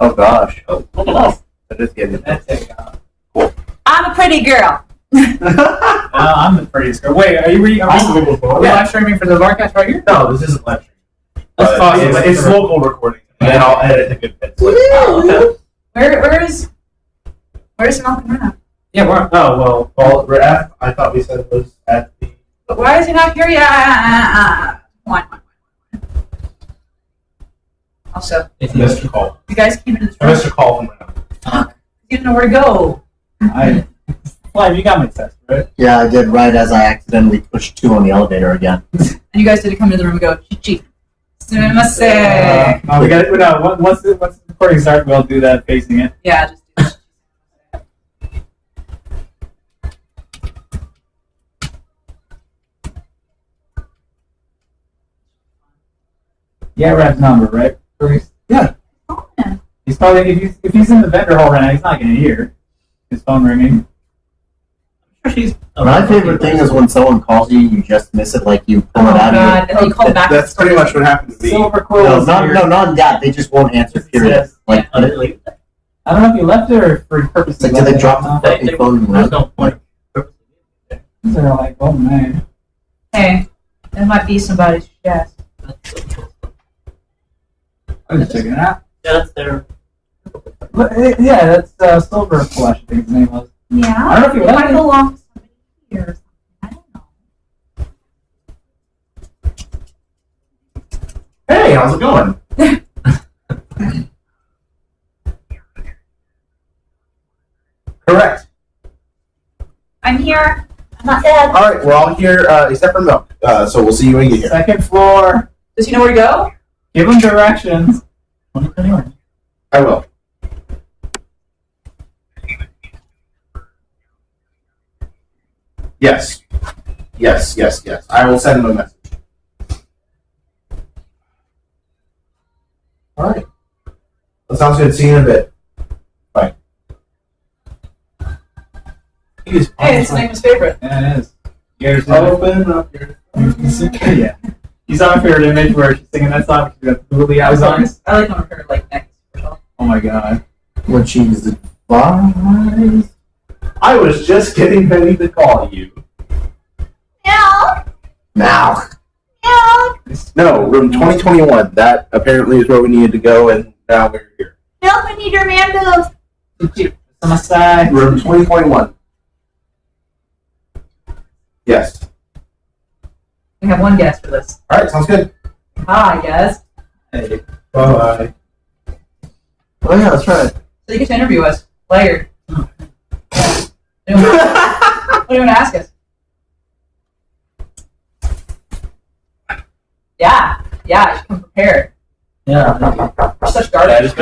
Oh gosh. Oh, I just gave it. That's it. cool. I'm a pretty girl. I'm the prettiest girl. Wait, are we live streaming for the Barcast right here? No, this isn't live stream. That's awesome. It's local recording. And then I'll edit the good bits. Where's Malcolm Rana? Yeah, we're. Oh, well, we're at, I thought we said it was at the... But why is he not here yet? Come on. Also, I missed a call. you guys came into this I room. missed a call from Rena. Fuck. You didn't know where to go. Flav, you got my text, right? Yeah, I did right as I accidentally pushed 2 on the elevator again. And you guys didn't come into the room and go, Chichi. Sumimasen. We got it. No, once the recording starts, we'll do that facing it. Yeah, just do this. Yeah, Rad's number, right? Yeah. Oh, man. He's probably if he's in the vendor hall right now, he's not gonna hear his phone ringing. My favorite thing is when someone calls you, you just miss it, like you pull it out God. of And then you call back. That's pretty much what happened to me. Silver your... Quill. not that. They just won't answer, period. Yes. Like, I don't know if you left it or for purpose. like, did they drop the fucking phone and run? no point. They're like, oh man. Hey, that might be somebody's chest. I'm just checking it out. Yeah, that's their. But, yeah, that's Silver Flash, I think his name was. Yeah. I don't know if you it left might it. belong to somebody here or something. I don't know. Hey, how's it going? Correct. I'm here. I'm not dead. All right, we're all here except for Milk. So we'll see you when you get here. Second floor. Does he know where to go? Give him directions. 2021. I will. Yes. I will send him a message. All right. That sounds good. See you in a bit. Bye. Hey, it's Name's favorite. Yeah, it is. Here's Open up your... yeah. You saw my favorite image where she's singing that song. She's got the googly eyes on. I like when her like neck is off. Oh my god. When she's advised. I was just getting ready to call you. Meow. Now. Meow. No, room 2021. That apparently is where we needed to go, and now we're here. Milk, we need your man move. On my side. Room 2021. Yes. We have one guest for this. All right, sounds good. Hi, guest. Hey. Bye. Oh yeah, that's right. So you get to interview us. Later. What do you want to ask us? Yeah, you should come prepared. Yeah. We're such garbage.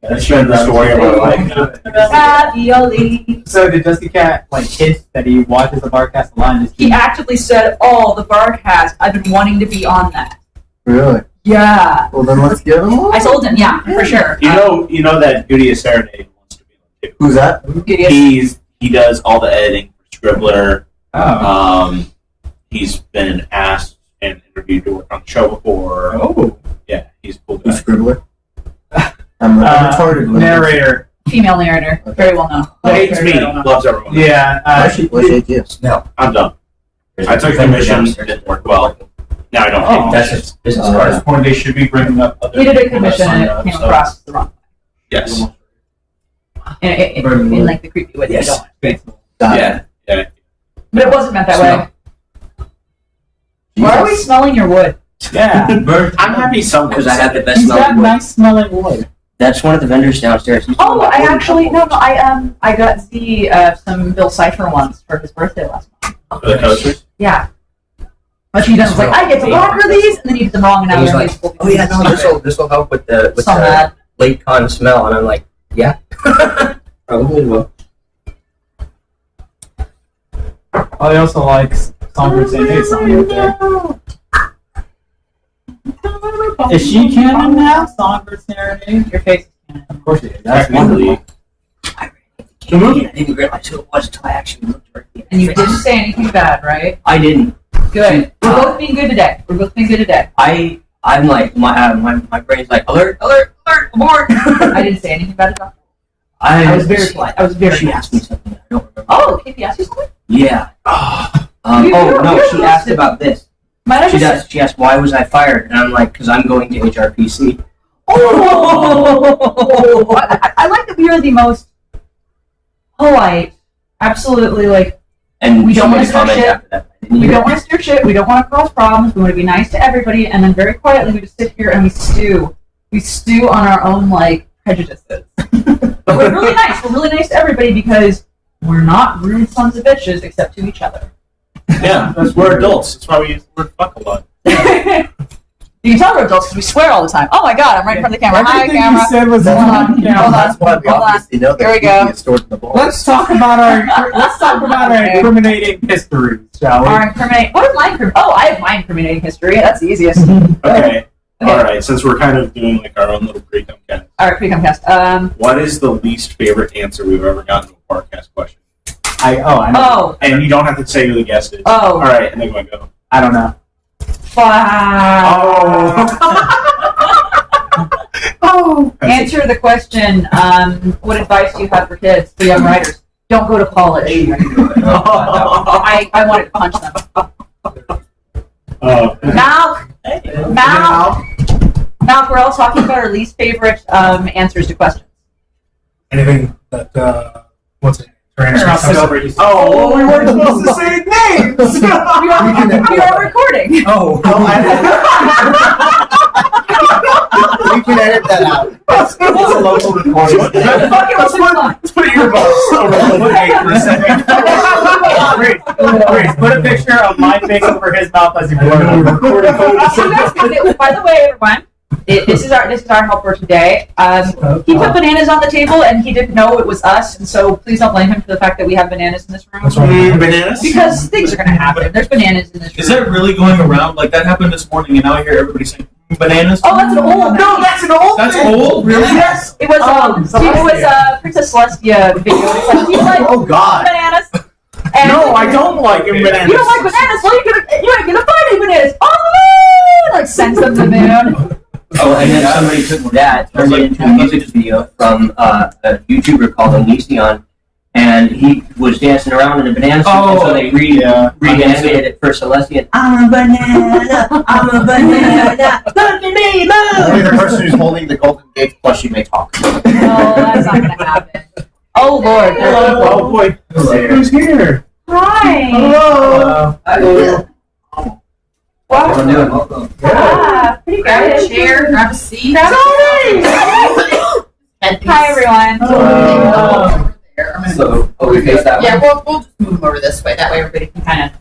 That's the story of my life. Ravioli. So did Dusty Cat like hint that he watches the Barcast line? He actually said, "Oh, the Barcast. I've been wanting to be on that." Really? Yeah. Well, then let's get him on. I told him, yeah, for sure. You know that Goody Serenade wants to be on too. Who's that? He does all the editing for Scribbler. Oh. He's been asked and interviewed to work on the show before. Oh. Yeah, he's a cool guy. Who's Scribbler? I'm retarded. Narrator. Female narrator, very well known. Hates me, loves everyone. Yeah. What's ATS? No. I'm done. I took the mission, it didn't work well. Now I don't Oh. take That's missions. just business At card. this point, they should be bringing up other He did a people that commission and signed it up, came so- across the wrong way. Yes. In like the creepy way that Yes. you don't. Yeah. Yeah. But it wasn't meant that way. Why are we smelling your wood? Yeah. I'm happy someone. Because I have the best He's got smelling wood. nice smelling wood. That's one of the vendors downstairs. He's Oh, got I wood actually and couple. I got Z some Bill Cipher ones for his birthday last month. The coasters? Yeah. But he was like, I get to locker these, and then he did them wrong, and now He's they're like, useful. oh yeah, no, this will help with the So mad. late con smell, and I'm like, yeah, probably will. Oh, he also likes Songbird saying, hey, Songbird there. Is she canon now? Songbird Serenade? Your face is canon. Of course she is. That's Technically. wonderful. I didn't realize who it was until I actually looked directly. And you didn't say anything bad, right? I didn't. Good. We're both being good today. I'm like my brain's like alert. abort. I didn't say anything about it. I was very polite. I was very. She asked me something. I don't remember. Oh, KP asked you something? Yeah. She asked about this. She asked why was I fired, and I'm like, because I'm going to HRPC. Oh, I like that we are the most polite. Absolutely, like. And we don't want to start shit. After that. We don't want to steer shit. We don't want to cause problems. We want to be nice to everybody, and then very quietly we just sit here and we stew. We stew on our own like prejudices. But we're really nice. We're really nice to everybody because we're not rude sons of bitches except to each other. Yeah, we're adults. That's why we use the word fuck a lot. You can tell we're adults because we swear all the time. Oh my god, I'm right in front of the camera. Hi, camera. You said was Hold on. on camera. Hold on. That's why we Hold on. obviously know Here we that go. he is stored in the bowl. Let's talk about our incriminating history, shall we? Our incriminating. What is my incriminating? Oh, I have my incriminating history. That's the easiest. Okay. Alright, since we're kind of doing like our own little pre-com cast. Alright, pre-com cast. What is the least favorite answer we've ever gotten to a Barcast question? I know. Oh. And you don't have to say who the guest is. Oh. Alright, and then go. I don't know. Wow. Oh. Answer the question. What advice do you have for kids, for young writers? Don't go to college. I wanted to punch them. Malk, we're all talking about our least favorite answers to questions. Anything that, what's it? Oh, we weren't supposed to say names! We are recording. Oh, We can edit that out. It's a local recording. Fuck it, let's move on. Let's put earbuds over the for a second. Grace, put a picture of my face over his mouth as he blows. Recording. By the way, everyone, this is our helper today. He put bananas on the table and he didn't know it was us, and so please don't blame him for the fact that we have bananas in this room. Bananas? Because things are going to happen. There's bananas in this room. Is that really going around? Like that happened this morning, and now I hear everybody saying bananas. Oh, that's an old. No, that's an old. That's thing. old. Really? Yes. It was Princess Celestia video. It's like he's like Oh God. bananas. And No, I don't like bananas. You don't like bananas? Well, you ain't gonna find any bananas. Oh, like sends them to the moon. Oh, and then somebody took that, turned it into a music video from a YouTuber called Elysion, and he was dancing around in a banana suit, and so they reanimated it for Celestian. I'm a banana, look at me, Only the move! person who's holding the Golden Gate plushie may talk. No, that's not gonna happen. Oh Lord. Oh boy. Who's here? Hi. Hello. Wow. Welcome. Ah, pretty Grab a good. chair, grab a seat. Grab a seat. Hi everyone. So, we face that Yeah, way? we'll just move them over this way. That way everybody can kind of.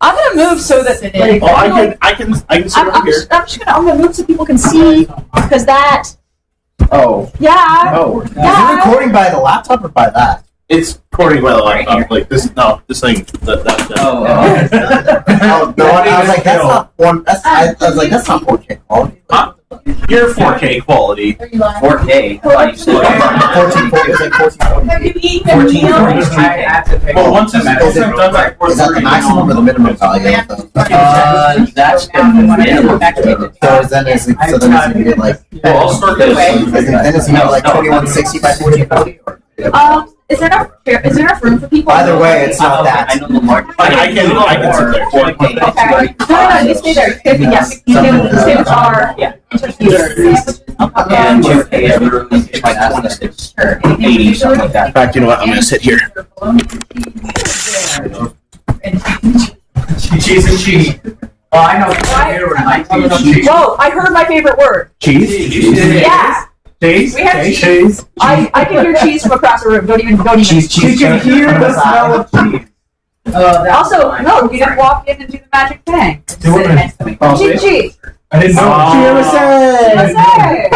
I'm gonna move so that Sit in. like, Oh, I can sit I'm over here. gonna move so people can see because that Oh. yeah. Oh. Is Yeah. it recording by the laptop or by that? It's recording by the laptop. Like this. No, this thing. That. Oh, no, I was like, that's not one. I was like, that's not 4K quality. You're 4K quality. Are you lying? 4K. I thought you said 1440. It's like 1440. Have you eaten a 1440 meal? is 3K. Well, once it's done by Is that the maximum or the minimum value? That's the minimum. So then is it gonna be like? Well, I'll start this. Then it's gonna be like 2160 by 1440. Is there enough room for people? Either way, it's not that. I know the largest. I can sit there. 4K. Okay. No, you stay there. Yes, you stay with our interviewers. And 2K every room is like 26 or 80, something like that. In fact, you know what? I'm gonna sit here. Cheese and cheese. Oh, I know. Whoa! I heard my favorite word. Cheese? Yeah. Cheese? We have cheese. I can hear cheese from across the room. Don't even. You can hear the smell of cheese. Also, no, you didn't walk in and do the magic thing. Do it. Cheese. I didn't know. USA.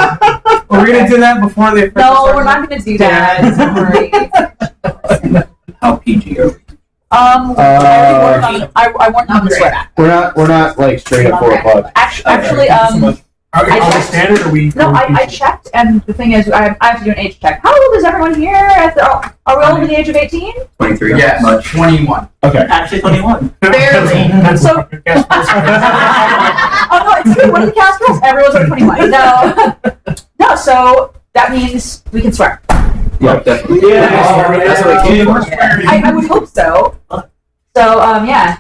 We're gonna do that before they. No, we're not going to do that. Don't worry. How PG are we? I want them to swear at. We're not like straight at 4 o'clock. Actually, Are we standard or we? no, I checked, and the thing is, I have to do an age check. How old is everyone here? Are we all over the age of 18? 23. Yes. Much. 21. Okay. Actually, 21. Barely. So, oh no, it's true. One of the cast girls, everyone's over 21. No, So that means we can swear. Yeah, definitely. That's what we came for. I would hope so. So, yeah.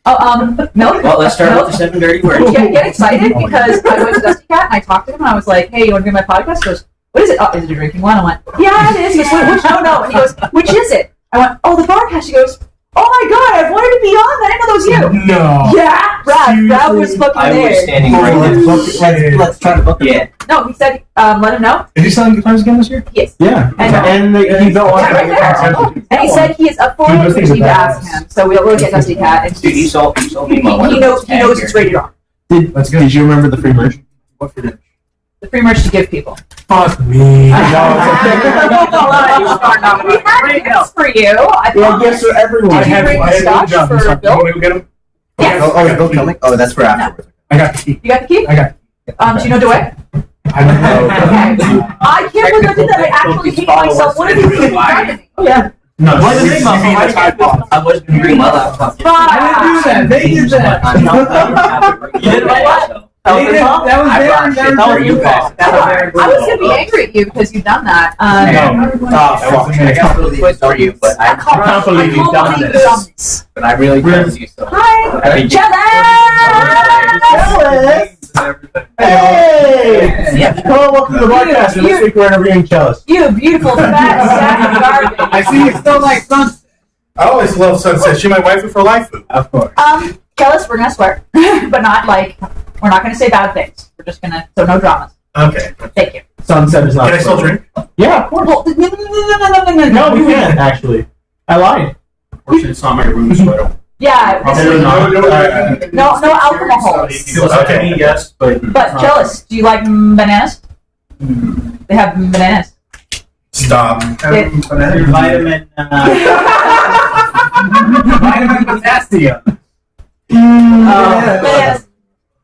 Oh, Milk? Well, let's start with the 7 dirty words. Get excited because I went to Dusty Cat and I talked to him and I was like, hey, you want to be on my podcast? He goes, what is it? Oh, is it a drinking one? I went, yeah, it is. He goes, wait, which? No. And he goes, which is it? I went, oh, the Barcast. He goes, oh my god, I've wanted to be on that. I didn't know that was you. No. Yeah, Brad was fucking I there. was standing right there. Let's try to book it. Yeah. No, he said, let him know. Is he selling guitars again this year? Yes. Yeah. And he built one. Yeah, right there. And he said he is up for Dude, it. those We things need are to ask badass. him. So we'll get Dusty Cat. And Dude, he sold me my one. he knows it's rated R. Let's go. Did you remember the free merch? What for dinner? The free merch to give people. Fuck me. We had gifts for you. I Yeah, thought. gifts for everyone. Did you bring the scotch for Bill? Can we go get him? Yes. Oh, yeah, Bill coming? Oh, that's for afterwards. I got the key. You got the key? I got Do you know DeWitt? I don't know. Okay. I can't believe I did that. I actually hate myself. What have you been driving me? Yeah. No, Why did they make my phone? I was going to bring my laptop. I didn't do that. They did that. You did it right. That was you guys. I was going to be angry at you because you've done that. I got really pissed for you, but I can't believe you've done this. But I really praise you so. Hi, Jealous! Hey! Yeah. Hello, welcome to the podcast. And this week we're interviewing Chalice. You beautiful fat sack of garbage. I see you still like sunset. I always love sunset. She my wife for life. Of course. Jealous, we're gonna swear, but not like we're not gonna say bad things. We're just gonna no dramas. Okay. Thank you. Sunset is not. Can I still drink? Yeah, of course. Well, no. No, we can't actually. I lied. Fortunately, it's not my room, so I don't. Yeah, this is, no alcohol. Okay. Yes, but Jealous, do you like bananas? They have bananas. Stop. vitamin potassium. Bananas.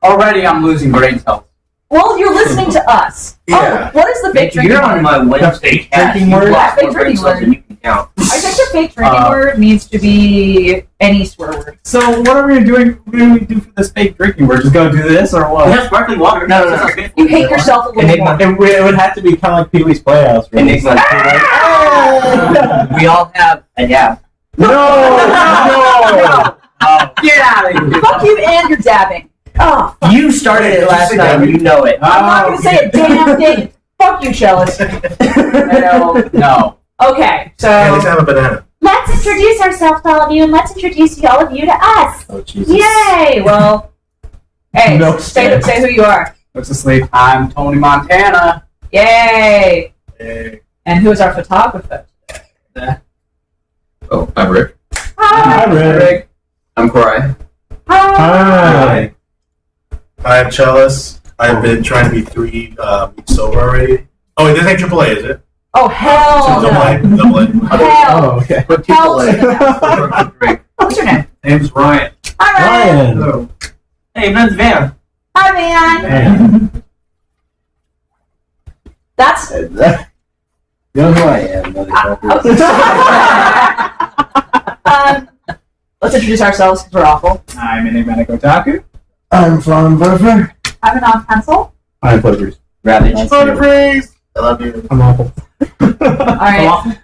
Already, I'm losing brain cells. Well, you're listening to us. Yeah. Oh, what is the fake drinking You're on word? my Wednesday drinking cast. word? You lost Fake more brain drinking cells word. than you can count. I think the fake drinking word needs to be any swear word. So what are we doing? What do we do for this fake drinking? We're just gonna do this or We what? have sparkling water. No. You hate yourself a little Enigma. more. It would have to be kind of like Pee-wee's Playhouse. Really. Enigma. We all have a dab. No! Get out of here! Fuck you and your dabbing. Oh, fuck. You started it last time. You know it. I'm not going to say a damn thing. Fuck you, Chalice. No. Okay, so Let's have a banana. Let's introduce ourselves to all of you, and let's introduce all of you to us. Oh, Jesus. Yay! well, hey, No. say who you are. What's asleep? I'm Tony Montana. Yay! Hey. And who is our photographer? Oh, I'm Rick. Hi, Rick. I'm Korai. Hi. I'm Chalice. I've been trying to be 3 weeks sober already. Oh, wait, this ain't AAA, is it? Oh hell no! Double A. Hell, Oh, okay. hell to the no. What's your name? Name's Ryan. Hi, Ryan. Ryan. Hello. Hey, man's Van. Hi, man. Man. That's. You know who I am, Let's introduce ourselves because we're awful. I'm Enigmatic Otaku. I'm from Butterfly. I'm an on pencil. I'm Butterfly. Ravage. Butterfreeze! I love you. I'm awful. Alright.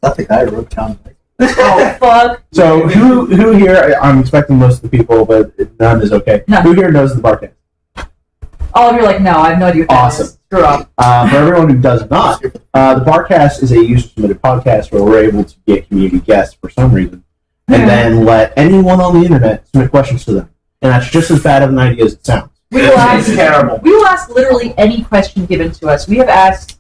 That's the guy who wrote down. Oh, fuck. So who here? I'm expecting most of the people, but none is okay. No. Who here knows the Barcast? All of you are like, no, I have no idea what that Awesome. is. Screw up. For everyone who does not, the Barcast is a user-submitted podcast where we're able to get community guests for some reason, and then let anyone on the internet submit questions to them. And that's just as bad of an idea as it sounds. We will ask. It's terrible. We will ask literally any question given to us. We have asked.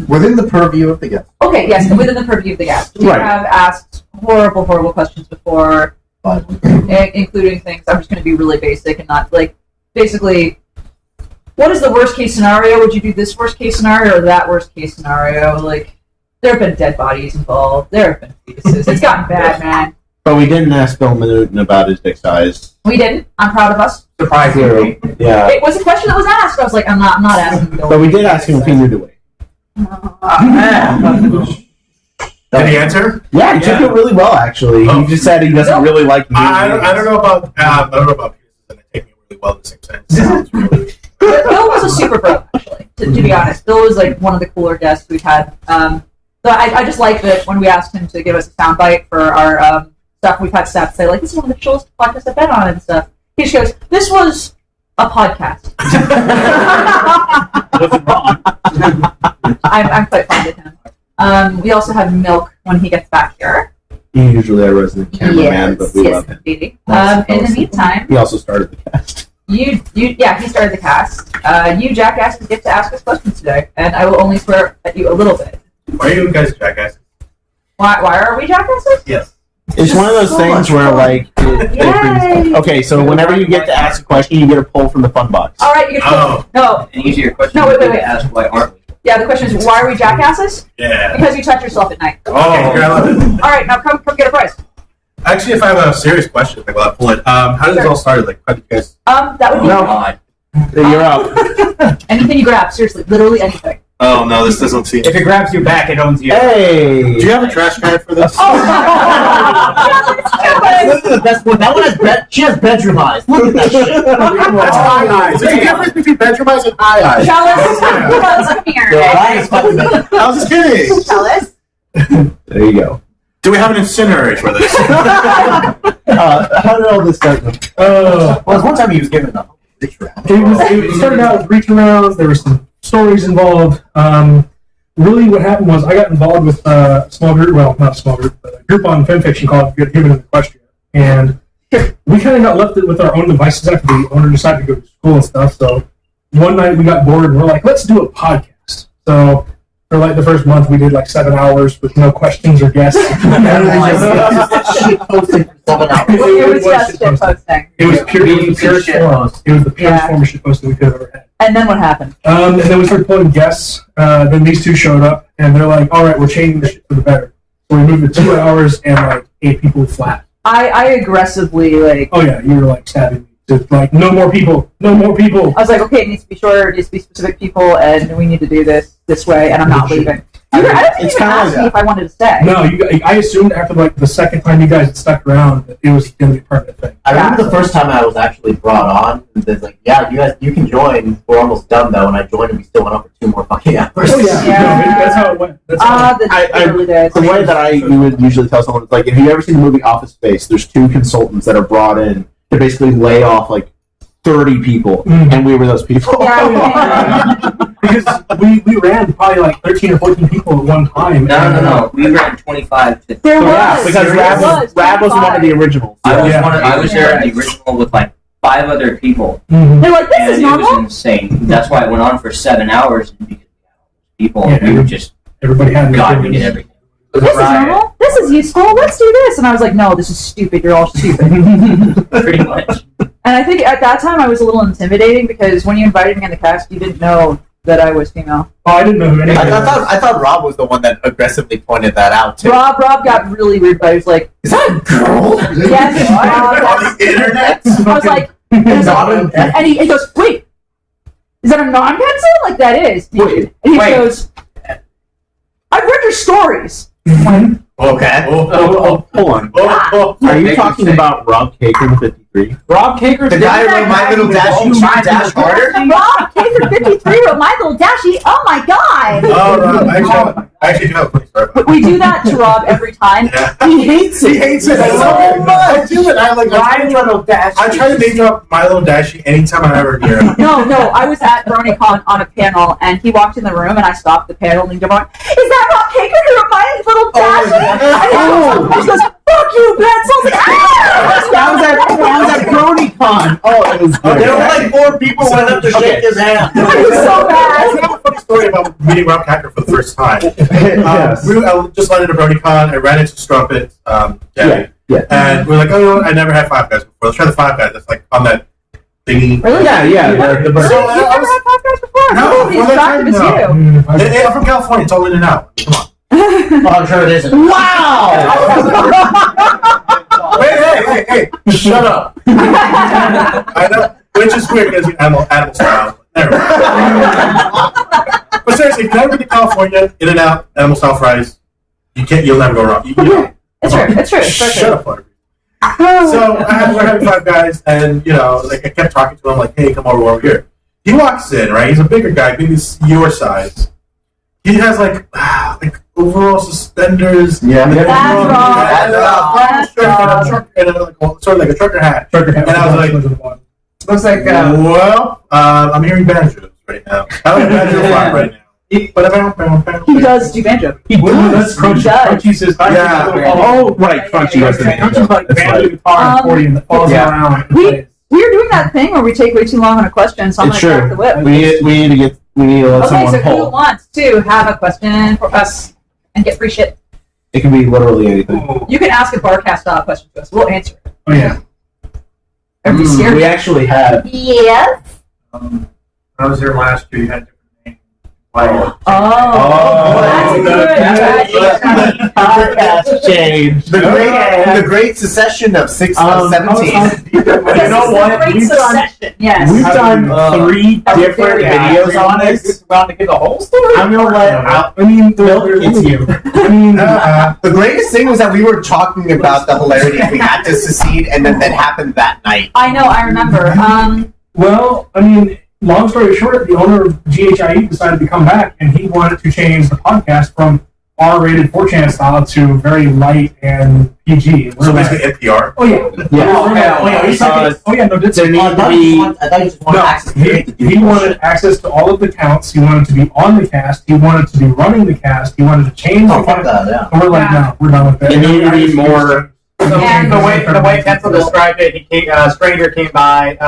Within the purview of the guest. Okay, yes, within the purview of the guest. We Right. have asked horrible questions before, including things. I'm just going to be really basic and not like basically. What is the worst case scenario? Would you do this worst case scenario or that worst case scenario? Like, there have been dead bodies involved. There have been fetuses. It's gotten bad, man. But we didn't ask Bill Minuten about his dick size. We didn't. I'm proud of us. Surprisingly. Yeah. It was a question that was asked. I was like, I'm not asking. Bill. But we did ask him if he knew the way. Did he answer? Yeah, he took it really well, actually. Oh. He just said he doesn't really like I don't know about penises, and they take me really well at the same time. Sounds really. Bill was a super pro, actually. To to be honest. Bill was like one of the cooler guests we've had. So I just like that when we asked him to give us a soundbite for our stuff, we've had staff say, like, this is one of the chillest podcasts I've been on and stuff. He just goes, this was a podcast. Wasn't wrong. I'm quite fond of him. We also have Milk when he gets back here. He's usually a resident cameraman, but we love him. Indeed. In the meantime, He also started the cast. he started the cast. You jackasses get to ask us questions today, and I will only swear at you a little bit. Why are you guys jackasses? Why are we jackasses? Yes. It's one of those So things much where, fun. like, it brings. Yay. Okay, so whenever you get to ask a question, you get a pull from the fun box. All right, you can. Oh. No, An easier question No, wait, to wait. ask, why aren't we? yeah. The question is, why are we jackasses? Yeah. Because you touch yourself at night. Oh, okay, I love it. All right, now come get a prize. Actually, if I have a serious question, like, I'll pull it. How did this all start? Like, how did you guys? That would be No. God. You're up. anything you grab. Seriously, literally anything. Oh no, this doesn't seem. If it grabs you back, it owns you. Hey! Do you have a trash can for this? Look at the best one. That one has she has bedroom eyes. Look at that shit. That's eye eyes. There's a difference between bedroom eyes and eye eyes. Chalice, come here. That is fucking bad. I was just kidding. Chalice. There you go. Do we have an incinerator for this? How did all this start? Well, there's one time he was given a reach around. It started out with reach arounds. There were some stories involved. Really, what happened was I got involved with a small group. Well, not a small group, but a group on fanfiction called Given in Equestria. And we kind of got left with our own devices after the owner decided to go to school and stuff. So one night we got bored and we're like, let's do a podcast. So for like the first month, we did like 7 hours with no questions or guests. Shit posting for 7 hours. It was just shit shit posting. It was pure. It was the purest form. It was the purest form of shit posting we could have ever had. And then what happened? And then we started pulling guests. Then these two showed up, and they're like, "All right, we're changing this shit for the better." So we moved to 2 hours and like 8 people flat. I aggressively like. Oh yeah, you were like stabbing me. Just, like, no more people, no more people. I was like, okay, it needs to be short, it needs to be specific people, and we need to do this way, and I'm not leaving. I don't think It's you even kinda asked me if I wanted to stay. No, I assumed after like the second time you guys had stuck around that it was going to be a permanent thing. I remember the first time I was actually brought on, and it's like, yeah, you can join. We're almost done though, and I joined, and we still went on for 2 more fucking hours. Oh yeah, Yeah. that's how it went. That's how The early days. The way that you would usually tell someone is like, if you've ever seen the movie Office Space, there's 2 consultants that are brought in to basically lay off like 30 people, and we were those people. Yeah, because we ran probably like 13 or 14 people at one time. No. We ran 25 to. There So, yeah, was. because Rab was one of the originals. I was there in the original with like 5 other people. Mhm. They're like, this And is it was normal. insane. That's why it went on for 7 hours, and because people, Yeah, we were just, Everybody had God, we did everything. This is normal. This is useful. Let's do this. And I was like, no, this is stupid. You're all stupid. Pretty much. And I think at that time I was a little intimidating because when you invited me on the cast, you didn't know that I was female. Oh, I didn't know who anybody was. I thought Rob was the one that aggressively pointed that out too. Rob got really weird, but he was like, Is that a girl? yes, On the internet? I was like, and he goes, wait, is that a non-pencil? Like, that is. Wait, and he wait. goes, I've read your stories. Okay. hold on. Are you talking about Rob Caker, the 53? Rob Caker, The guy who wrote My Little Dashie, Dash Harder? Rob Caker53 wrote My Little Dashie. Oh my god! Oh, Rob, I actually do have a funny story about We do that to Rob every time. Yeah. He hates it. He hates it so much. I do it. I try to name drop My Little Dashie anytime I'm ever near him. No, I was at BronyCon on a panel, and he walked in the room, and I stopped the panel, and he went, is that Rob Caker who wrote My Little Dashie? And he goes, fuck you, Ben! So I was like, ah! That was at BronyCon. Oh, it was good. There were like 4 people went up to shake his hand. I was so I bad. have a funny story about meeting Rob Cacker for the first time. Yes. I just landed at BronyCon. I ran into Strumpet, Debbie, Yeah. and we were like, "Oh, I never had Five Guys before. Let's try the Five Guys." That's like on that thingy. Really? Yeah. So You've I never had podcast before? No, Nobody's before that attractive as time, you. I'm from California. It's all in and out. Come on. Oh, I'm sure it isn't. Hey! Shut up. I know, which is weird because animal style. Never mind. But seriously, if you've never been to California, in and out, animal style fries, you'll never go wrong. It's true. Shut up, Butterbean. So we're having Five Guys, and like I kept talking to him, like, "Hey, come over here." He walks in, right? He's a bigger guy, maybe your size. He has like overall suspenders. Yeah, and That's sort of like a trucker hat. And I was like, Looks like well, I'm hearing banjos right now. I like banjo rock right now. He does do banjo. He does. Crunchy says, Yeah. Oh, right, Crunchy. Crunchy's like banjo guitar and accordion that falls around. We are doing that thing where we take way too long on a question, so I'm It's going to true. crack the whip. We need to let Okay, someone so who pull. wants to have a question for us and get free shit? It can be literally anything. You can ask a Barcast style question to us. We'll answer it. Oh, yeah. Everybody's scared. We actually have. Yes. I was here last year. You had a different name. That's good. Podcast change. The great secession of 17. You know what? Great succession. Yes. We've done 3 different videos on this. Want to get the whole story? I'm gonna let out. I mean, It's you. I mean, The greatest thing was that we were talking about the hilarity if we had to secede, and then that happened that night. I know. I remember. well, I mean, long story short, the owner of GHIE decided to come back, and he wanted to change the podcast from R-rated 4chan style to very light and PG. So basically NPR. Oh yeah. No, that's There need to be. I thought you just wanted access to it. he wanted access to all of the counts. He wanted to be on the cast. He wanted to be running the cast. He wanted to change the cast. And we're like, no, we're done with that. You need to be more. And The way Pencil described it, a stranger came by.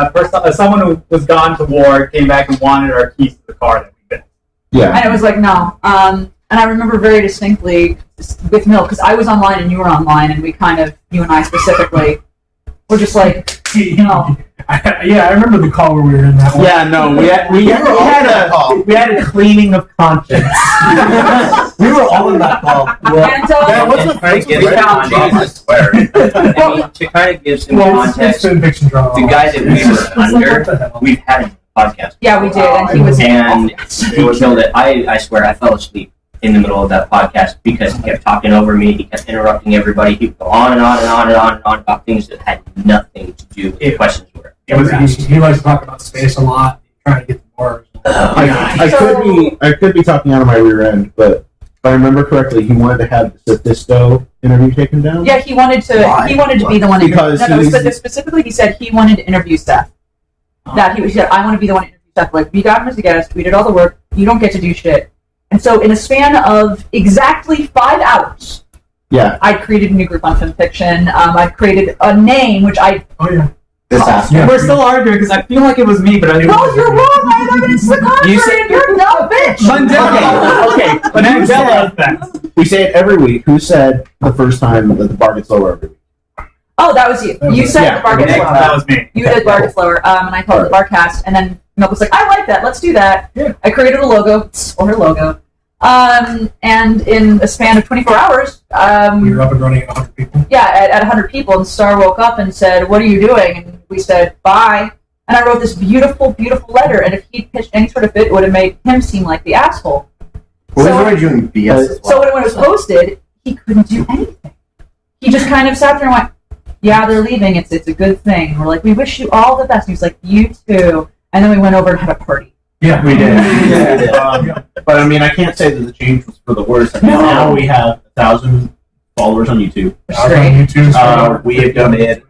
Someone who was gone to war came back and wanted our keys to the car that we've been. Yeah. And it was like, no. And I remember very distinctly with Mill, because I was online and you were online, and we kind of, you and I specifically, were just like, no. Yeah, I remember the call where we were in that one. Yeah, no, we had a cleaning of conscience. We were all in that call. Man, what's the Trying to give Facebook some page? I context. swear. I mean, to kind of give some Well, it's context, fan fiction drama. the guy that we were It's like, what under, the hell? we've had him on the podcast. Yeah, we did, and he was And he killed it. I swear, I fell asleep in the middle of that podcast because he kept talking over me. He kept interrupting everybody. He would go on and on and on and on and on about things that had nothing to do with the questions were. He likes to talk about space a lot, trying to get the bars. I could be talking out of my rear end, but if I remember correctly, he wanted to have the Sophisto interview taken down. Yeah, he wanted to be the one. Because specifically, he said he wanted to interview Seth. He said, I want to be the one to interview Seth. Like, we got him as a guest. We did all the work. You don't get to do shit. And so, in a span of exactly 5 hours, Yeah. I created a new group on FimFiction. I created a name, which I. Oh yeah. Yeah. We're still arguing because I feel like it was me, but I didn't. No, you're wrong. I have evidence to the contrary. You said- And you're a dumb bitch. Okay. Mandela. We say it every week. Who said the first time that the bar gets lower every week? Oh, that was you. You said Yeah. the bar gets lower. That was me. You did bar gets lower, and I called it Barcast. And then Milk was like, I like that. Let's do that. Yeah. I created a logo, or her logo. And in a span of 24 hours, We were up and running at 100 people. yeah, at 100 people, and Star woke up and said, what are you doing? And we said, bye. And I wrote this beautiful, beautiful letter, and if he'd pitched any sort of fit, it would have made him seem like the asshole. We So- were doing BS as well. So when it was posted, he couldn't do anything. He just kind of sat there and went, yeah, they're leaving. It's a good thing. And we're like, we wish you all the best. And he was like, you too. And then we went over and had a party. Yeah, We did. Yeah. But I mean, I can't say that the change was for the worse. I mean, now we have 1,000 followers on YouTube. Which I is was on great. YouTube. We have donated.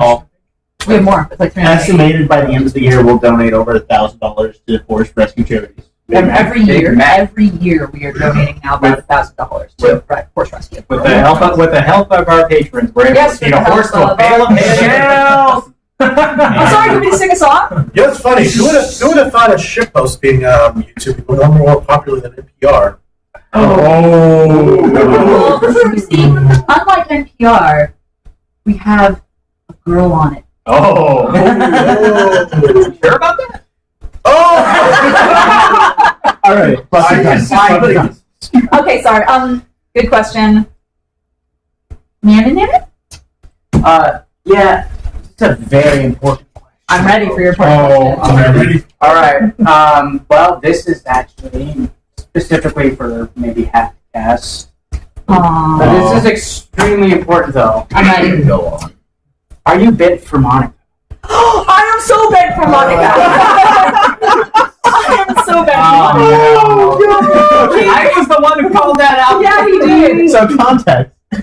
We have more. It's like 300. Estimated by the end of the year, we'll donate over $1,000 to forest rescue charities. And every year we are donating now about $1,000 to horse rescue. With the help of our patrons, we're able Yes, to feed with a the horse to help a bale of of- hay. I'm sorry, do you want me to sing a song? You know, it's funny. Who would have thought of shitpost being YouTube would be more popular than NPR? Well, see, unlike NPR, we have a girl on it. Oh. Sure about that? All right. Okay, sorry. Good question. Nana? Yeah. It's a very important question. I'm ready for your part. I'm ready. All right. Well, this is actually specifically for maybe half the cast. Aww. But this is extremely important, though. I'm ready. Go on. Are you bit for Monica? I am so bad for Monica. Oh, no. I was the one who called that out. Yeah, he did. So context. Do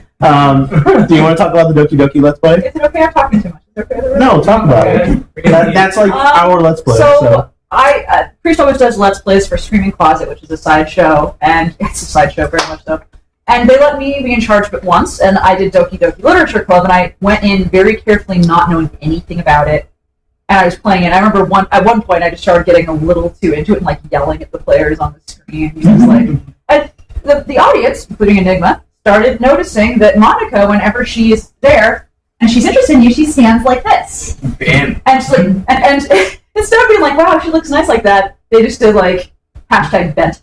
you want to talk about the Doki Doki Let's Play? Is it okay? I'm talking too much. Is it okay? No, talk about it. That's like our Let's Play. So I Priest always does Let's Plays for Screaming Closet, which is a sideshow, and it's a sideshow very much so. And they let me be in charge of it once, and I did Doki Doki Literature Club, and I went in very carefully, not knowing anything about it, and I was playing it. I remember at one point I just started getting a little too into it and like yelling at the players on the screen. It was like, and the audience, including Enigma, started noticing that Monica, whenever she is there and she's interested in you, she stands like this. Bam. And she's like, and instead of being like, wow, she looks nice like that, they just did like #bent.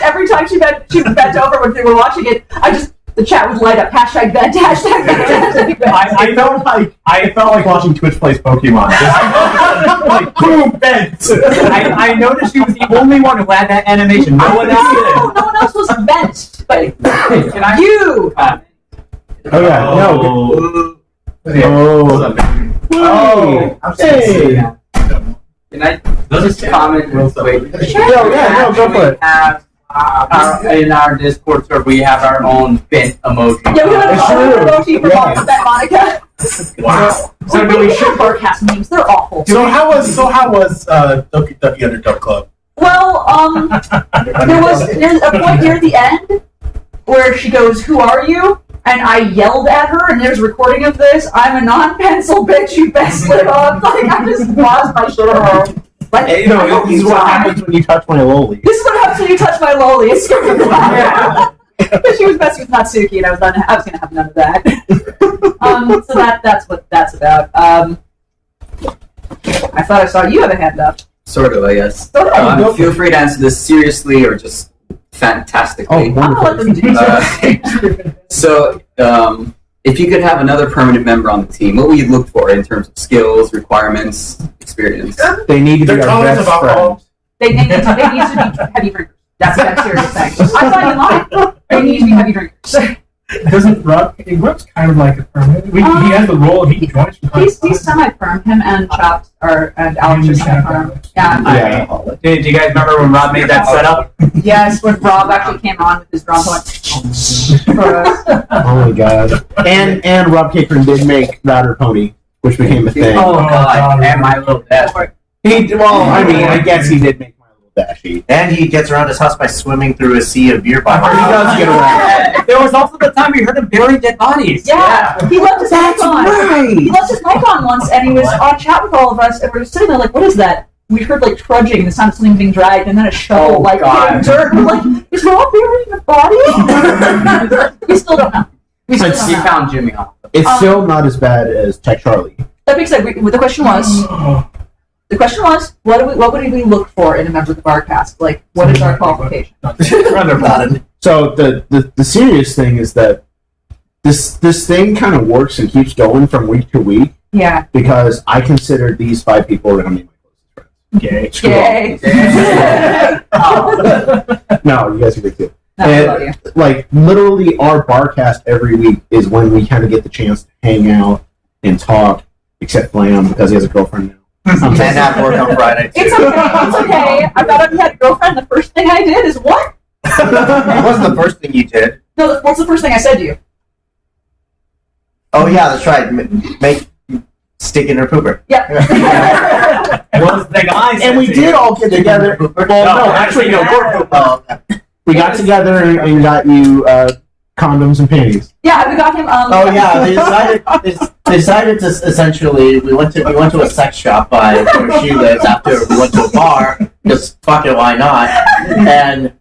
Every time she bent over when they were watching it, the chat would light up #bent, #bent. I felt like watching Twitch plays Pokemon. Like boom, bent. I noticed she was the only one who had that animation. No one else did. No one else was bent. But Can I? you. Oh yeah, no. I'm Hey. Can I just comment real quick? No, go for it. In our Discord server, we have our own bent emoji. Yeah, we have an emoji for Monica. Wow. So do we ship Barcast memes? They're awful. So how was Doki Doki Underdog Club? Well, there's a point near the end where she goes, "Who are you?" And I yelled at her, and there's a recording of this. I'm a non-pencil bitch, you best live up. Like, I just lost my shit at her. Like, Hey, this is what happens when you touch my loli. This is what happens when you touch my loli. It's scary. Because she was best with Natsuki, and I was going to have none of that. So that's what that's about. I thought I saw you have a hand up. Sort of, I guess. Feel free to answer this seriously or just fantastically. I'm gonna let them do that. So, if you could have another permanent member on the team, what would you look for in terms of skills, requirements, experience? They need to be Their our tolerance best of alcohol. friends. They need to be heavy drinkers. That's what I'm serious thing. I thought you lied. They need to be heavy drinkers. Doesn't Rob's kind of like a permanent. He has the role. He joins from time to time. He's semi-perm. Him and Chopped and Alex are semi-perm. Yeah. Do you guys remember when Rob made that setup? Yes, when Rob actually came on with his drum going. Oh my god. And Rob Catron did make Router Pony, which became a thing. Oh god, and my little dash. I guess he did make My Little Dashie. And he gets around his house by swimming through a sea of beer He bottles. does get around. There was also the time we heard him bury dead bodies. Yeah, he left his mic on. right. He left his mic on once, and he was on chat with all of us, and we were sitting there like, "What is that?" We heard like trudging, the sound of something being dragged, and then a shovel like hitting dirt. We're like, "Is Rob burying a body?" We still don't know. We still don't He know. found Jimmy off. It's still not as bad as Tech Charlie. That being said, the question was, what would we look for in a member of the Barcast? Like, what is our qualification? So the serious thing is that this thing kind of works and keeps going from week to week Yeah. because I consider these 5 people are going to be my closest friends. Yay. No, you guys are good too. No, I love you. Like literally, our Barcast every week is when we kind of get the chance to hang out and talk. Except Lamb because he has a girlfriend now. And have work on Friday too. It's okay. I thought I had a girlfriend. The first thing I did is what? It wasn't the first thing you did. No, what's the first thing I said to you? Oh yeah, that's right. Make stick in her pooper. Yep. Was the guy? And we did all get together. Well, no, actually, no. Oh, okay. We got together and got you condoms and panties. Yeah, we got him. Oh yeah, they decided to essentially. We went to a sex shop by where she lives after we went to a bar. Just fuck it, why not? And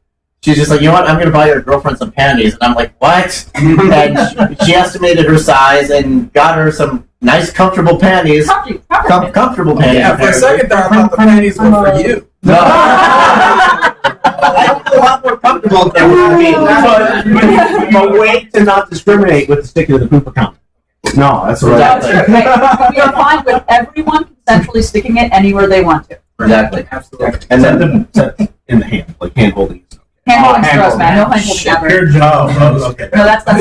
she's just like, you know what? I'm gonna buy your girlfriend some panties, and I'm like, what? And she estimated her size and got her some nice, comfortable panties. Comfortable panties. Yeah, for a second there, I thought the panties were for you. No. I feel a lot more comfortable if they were for me. But wait to not discriminate with the stick of the poop account. No, that's right. Exactly. We are fine with everyone consensually sticking it anywhere they want to. Exactly. Absolutely. And then in the hand, like hand holding. Hand holding stress, man. No hand holding ever. Your job. Oh, okay. No, that's But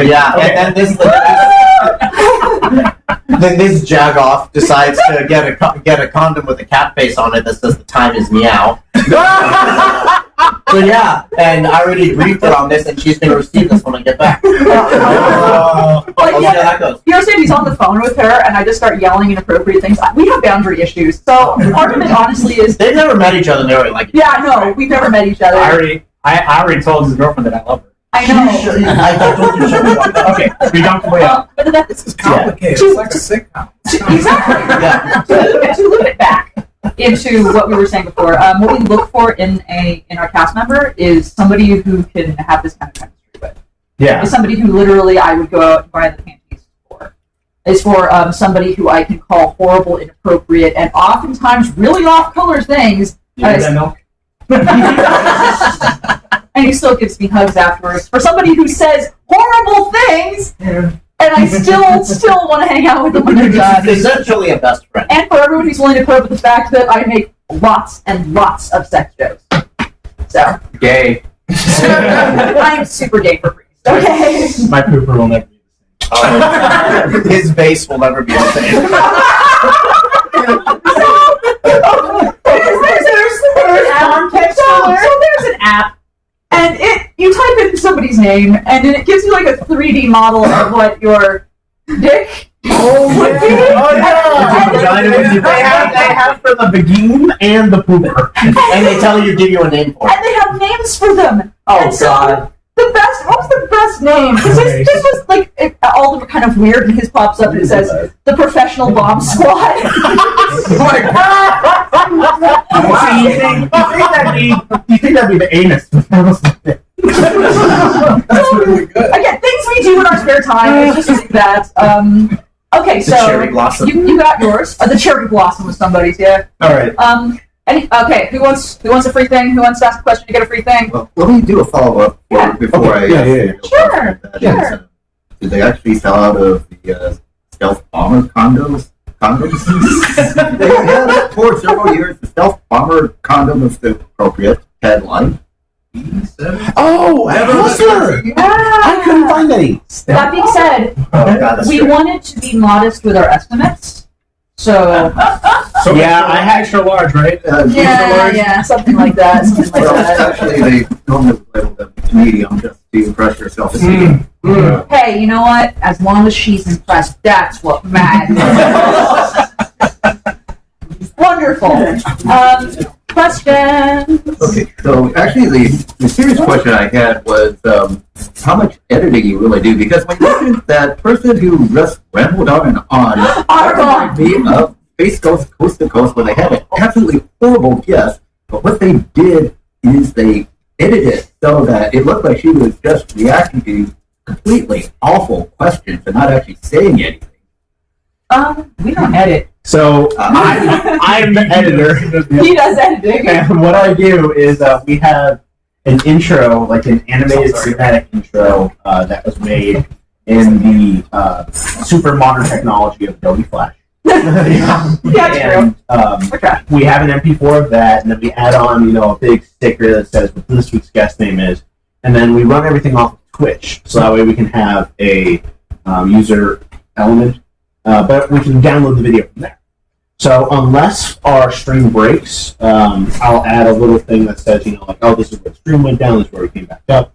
yeah, and this then this jagoff decides to get a condom with a cat face on it that says the time is meow. So yeah, and I already briefed her on this, and she's going to receive this when I get back. Like, see how that goes. You understand he's on the phone with her, and I just start yelling inappropriate things. We have boundary issues, so part of it honestly is they've never met each other. They already like each yeah, no, we've never met each other. I already told his girlfriend that I love her. I know. I told you to Okay, we don't play out. But this is complicated. It's like a sitcom. Exactly. Yeah. To loop it back into what we were saying before, what we look for in our cast member is somebody who can have this kind of chemistry with. Yeah. Is somebody who literally I would go out and buy the panties for. Is for somebody who I can call horrible, inappropriate, and oftentimes really off-color things. And he still gives me hugs afterwards. For somebody who says horrible things, and I still want to hang out with them when they're done. Essentially a best friend. And for everyone who's willing to put up with the fact that I make lots and lots of sex jokes. So. Gay. I'm super gay for free. Okay. My pooper will never be the same. His base will never be the same. So there's an app, and you type in somebody's name, and then it gives you like a 3D model of what your dick would be. They have for the beginning and the pooper. And they tell you, give you a name for it. And they have names for them. Oh, and so God. What was the best name? Because this was like, all of them are kind of weird, and his pops up and it says, the Professional Bomb Squad. You think that'd be the anus? Again, things we do in our spare time. It's just that. Okay, The so cherry blossom. you got yours. The cherry blossom was somebody's, yeah. All right. Okay, who wants a free thing? Who wants to ask a question to get a free thing? Well, let me do a follow-up before I... Sure. Did they actually sell out of the stealth bomber condoms? They had it for several years. The stealth bomber condom was the appropriate headline. Oh, Hustler! I couldn't find any. That being said, we wanted to be modest with our estimates. So yeah, I had extra large, right? Yeah, something like that. Actually, they normally label them medium just to impress your self-esteem. Hey, you know what? As long as she's impressed, that's what matters. Wonderful. Question. Okay, so actually the serious question I had was how much editing you really do, because when you look at that person who just rambled on and on, that reminded me of Space Ghost Coast to Coast, where they had an absolutely horrible guest, but what they did is they edited it so that it looked like she was just reacting to completely awful questions and not actually saying anything. We don't edit. So I'm the editor. He does editing. And what I do is we have an intro, like an animated cinematic intro that was made in the super modern technology of Adobe Flash. Yeah, and we have an MP4 of that, and then we add on, a big sticker that says what this week's guest name is, and then we run everything off of Twitch, so that way we can have a user element, but we can download the video from there. So unless our stream breaks, I'll add a little thing that says, this is where the stream went down, this is where we came back up.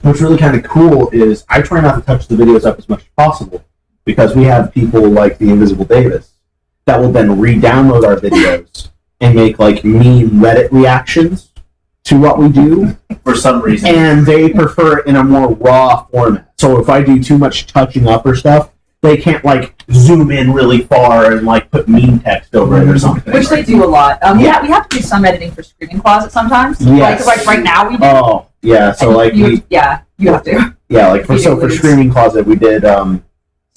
What's really kind of cool is I try not to touch the videos up as much as possible, because we have people like the Invisible Davis that will then re-download our videos and make mean Reddit reactions to what we do for some reason, and they prefer it in a more raw format. So if I do too much touching up or stuff, they can't zoom in really far and put meme text over it or something. Which they do a lot. We have to do some editing for Screaming Closet sometimes. Yes. Like right now we do. Oh yeah, so you have to. Yeah, for Screaming Closet we did.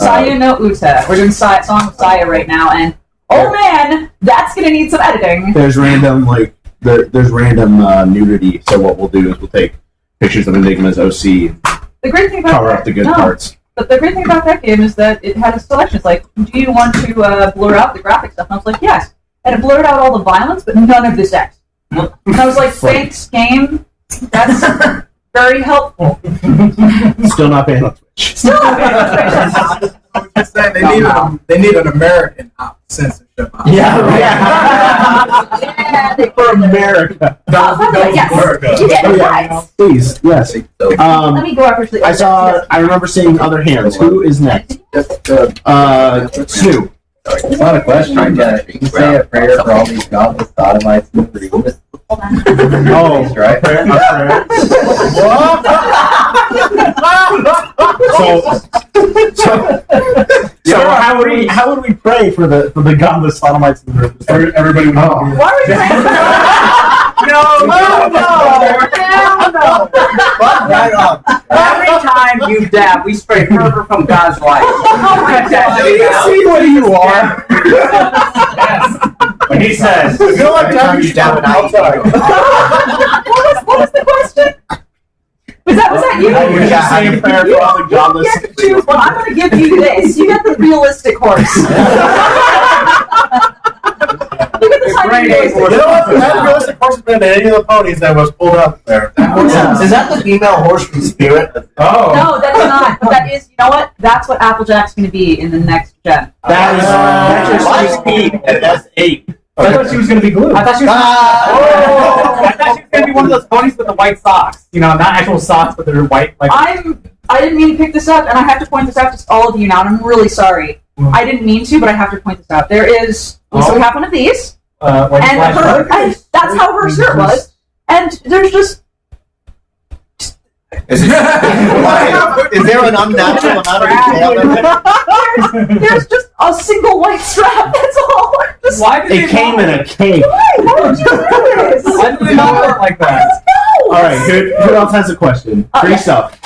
Saya no Uta. We're doing song with Saya right now, and oh man, that's gonna need some editing. There's random there's random nudity. So what we'll do is we'll take pictures of Enigma's OC, the great thing about cover up the good parts. But the great thing about that game is that it had a selection. It's like, do you want to blur out the graphic stuff? And I was like, yes. And it blurred out all the violence, but none of the sex. And I was like, thanks, game. That's very helpful. Still not banned on Twitch. Still not banned on Twitch. was just saying they need an American censorship. Yeah, right. Yeah, For America. yes. You get it, guys. Please, yes. Let me go after sleep. I remember seeing other hands. Who is next? Snoop. It's not a question. But you can say a prayer for all these godless sodomites and freaks. Oh, right? So how would we pray for the godless sodomites in the room? Everybody would know. Why are we praying? No. Right on. Every time you dab, we spray fervor from God's light. See what you are. When he says, If you don't like that, you should dab an eye. What was the question? Was that you? We're just saying prayer for all the godless. You have to choose one. I'm going to give you this. You get the realistic horse. You get the tiny realistic You know what? That realistic horse has been to any of the ponies that was pulled up there. Is that the female horse from Spirit? oh. No, that is not. That is, you know what? That's what Applejack's going to be in the next gen. That's That's 8. I thought she was going to be glue. I thought she was going to be one of those ponies with the white socks. You know, not actual socks, but they're white. Like I didn't mean to pick this up, and I have to point this out to all of you now, and I'm really sorry. I didn't mean to, but I have to point this out. There is, so we have one of these, white and flash and that's how her shirt was, and there's just, Is there an unnatural amount of detail? there's just a single white strap, that's all. Just, Why did It came in a cake. why would you do this? Why did they not work like that? No! All right, who else has a question? Free stuff.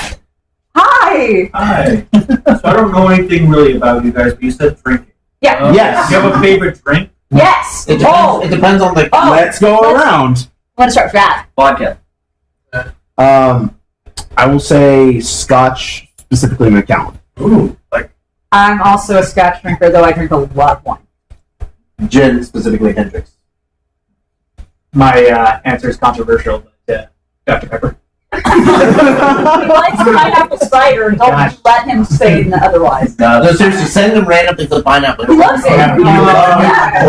Hi! Hi. So I don't know anything really about you guys, but you said drinking. Yeah. Yes. Do you have a favorite drink? Yes! It depends on the. Let's go around. Let's start with that. Vodka. I will say Scotch, specifically Macallan. Ooh, like I'm also a Scotch drinker, though I drink a lot of wine. Gin, specifically Hendrix. My answer is controversial, but Dr. Pepper. He likes pineapple cider, and don't Gosh. you let him say otherwise. No, seriously, send him random things of pineapple. He loves it. Yeah.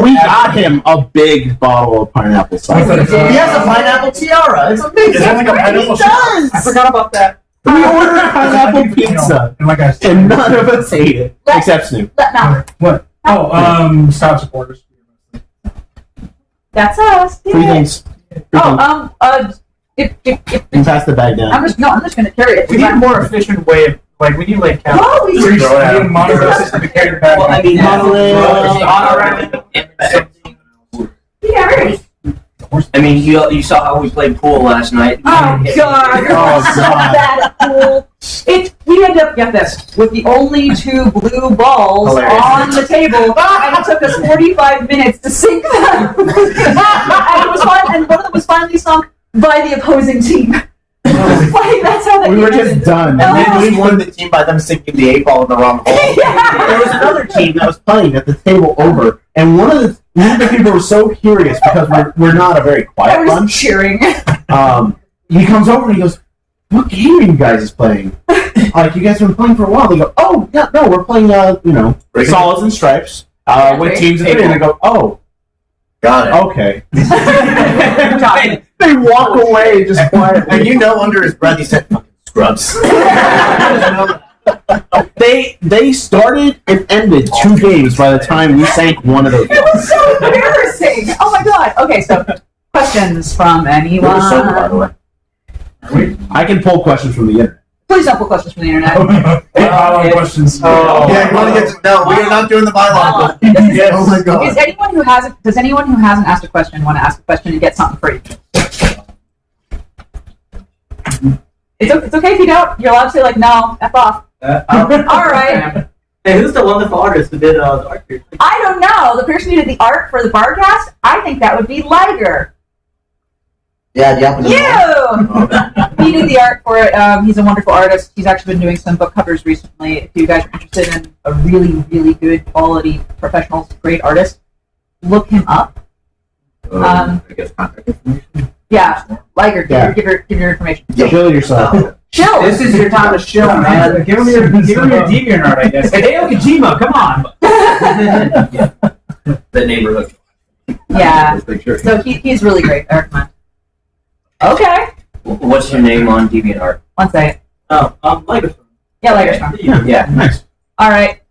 We got him a big bottle of pineapple cider. He has a pineapple tiara. It's amazing. Is that like a pineapple He does. I forgot about that. We ordered pineapple pizza, And like I said, and none of us ate it, except Snoop. No, what? Scout supporters. that's us. Three Yeah. things. If You can pass the bag down. I'm just gonna carry it. We need a more efficient way of, like, we need, like, Oh, we We should. need a monitor system to carry the bag. Well, I mean, Yeah. I mean, you saw how we played pool last night. Oh God! Oh, So God. bad at pool. We ended up, get this, with the only 2 blue balls Hilarious. on the table, and it took us 45 minutes to sink them. And it was fun, and one of them was finally sunk by the opposing team. Like, that's how that We were game just ended. done. And then we won the team by them sinking the 8 ball in the wrong hole. There was another team that was playing at the table over, and one of the people was so curious because we're not a very I quiet was bunch. cheering. He comes over and he goes, "What game are you guys playing? Like, you guys have been playing for a while." They go, "Oh, yeah, no, we're playing, Solids and Stripes with teams of 3." And I go, "Oh, Got it. okay." They walk away just quietly. And under his breath, he said, "Fucking scrubs." They started and ended 2 games by the time we sank one of those. It was so embarrassing. Oh my God. Okay, so questions from anyone? It was sober, by the way. I can pull questions from the internet. Please don't put questions from the internet. Questions. Yeah, you want to get to, no, we are not doing the bylaw. Yes. Oh my God. Does anyone who hasn't asked a question want to ask a question and get something free? It's okay if you don't. You're allowed to say, like, no, F off. All right. Hey, who's the wonderful artist who did the art here? I don't know. The person who did the art for the Barcast, I think that would be Liger. Yeah, the opposite. You! He did the art for it. He's a wonderful artist. He's actually been doing some book covers recently. If you guys are interested in a really, really good quality professional, great artist, look him up. I guess contact information. Yeah, Liger, Yeah. give your information. Kill yourself. Chill. This is your time to chill, man. Give him your DeviantArt, I guess. Hideo Kojima, come on. The neighborhood. Yeah. So he's really great. I recommend. Okay. What's your name on DeviantArt? One second. Oh, Lagerstorm. Yeah, Lagerstorm. Yeah. Nice. All right.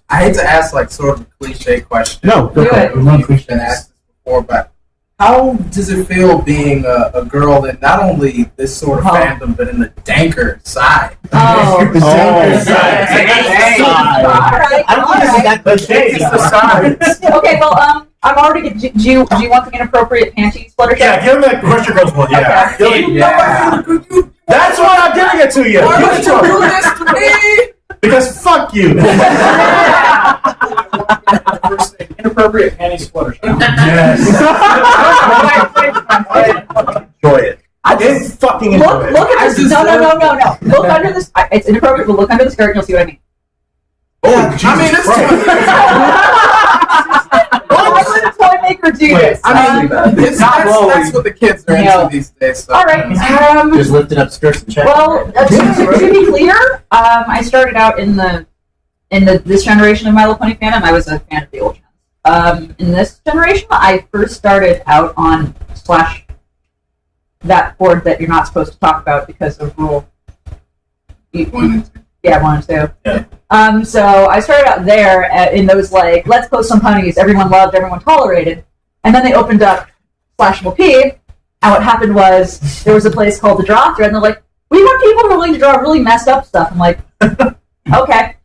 I hate to ask like sort of a cliche question. No, Do it. You've been asked this before, but how does it feel being a girl in not only this sort of fandom, but in the danker side? Oh. The danker side. I don't think this is that cliche. It's the side. Okay, well, I'm already. Do you want the inappropriate panties Fluttershy? Yeah, give him that Crusher Girls one. Yeah. That's why I'm giving it to you. Why would you do this to me? Because fuck you. First thing, inappropriate panties Fluttershy. Yes. Enjoy it. I did fucking enjoy it. Look at this. No. Look under this. It's inappropriate, but look under the skirt and you'll see what I mean. Oh, Jesus Why would a toy maker do this? That's what the kids are into these days. So. All right. Just lifted up skirts and check. Well, to be clear, I started out in this generation of My Little Pony fandom. I was a fan of the old gens. In this generation, I first started out on that board that you're not supposed to talk about because of rule. Yeah, 1 and 2. Yeah. So I started out there in those like, let's post some ponies everyone loved, everyone tolerated, and then they opened up Splashable P, and what happened was there was a place called the Draw Thread, and they're like, we want people who are willing to draw really messed up stuff. I'm like, okay.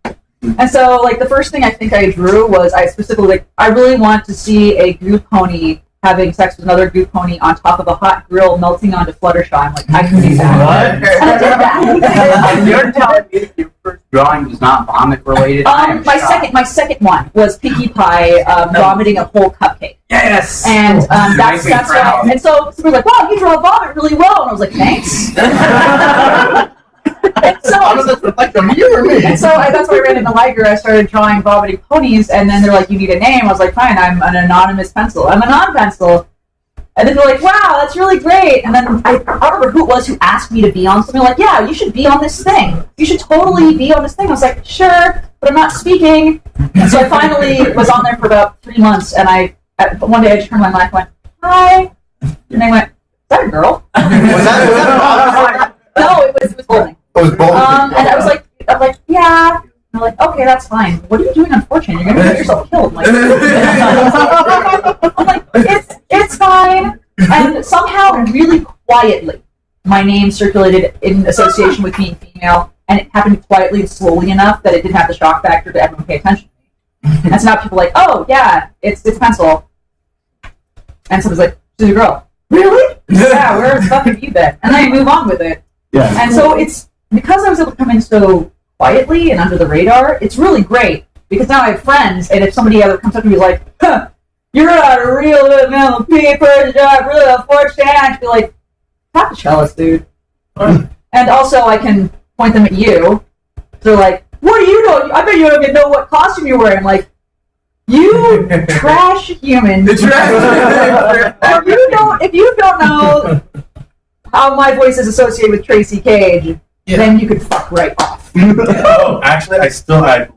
And so like the first thing I think I drew was I specifically like I really want to see a goop pony having sex with another goop pony on top of a hot grill melting onto Fluttershy. I'm like, I can do that. What? And I did that. You're telling me that your first drawing was not vomit related? My second one was Pinkie Pie vomiting a whole cupcake. Yes. And that's proud. and so we're like, wow, you draw vomit really well. And I was like, thanks. And so like you or me? And so that's why I ran into Liger. I started drawing vomiting ponies, and then they're like, you need a name. I was like, fine, I'm an anonymous pencil. I'm a non-pencil. And then they're like, wow, that's really great. And then I don't remember who it was who asked me to be on something. Like, yeah, you should be on this thing. You should totally be on this thing. I was like, sure, but I'm not speaking. And so I finally was on there for about 3 months, and one day I just turned my mic and went, hi. And they went, is that a girl? Was that No, it was bowling. It was bowling. And I was like, yeah. And they're like, okay, that's fine. What are you doing on 4chan? You're gonna get yourself killed. I'm like, it's fine. And somehow, really quietly, my name circulated in association with being female, and it happened quietly and slowly enough that it didn't have the shock factor to everyone pay attention to me. And so now people are like, oh yeah, it's pencil. And someone's like, she's a girl. Really? Yeah, where the fuck have you been? And then I move on with it. Yeah. And so it's because I was able to come in so quietly and under the radar, it's really great because now I have friends, and if somebody ever comes up to me like, huh, you're not a real little paper, you're not really a 4chan, I'd be like, talk to Cellist, dude. And also I can point them at you. They're like, what are you doing? I bet you don't even know what costume you're wearing. I'm like, you trash human. If you don't know how my voice is associated with Tracy Cage, then you could fuck right off. Oh, actually, I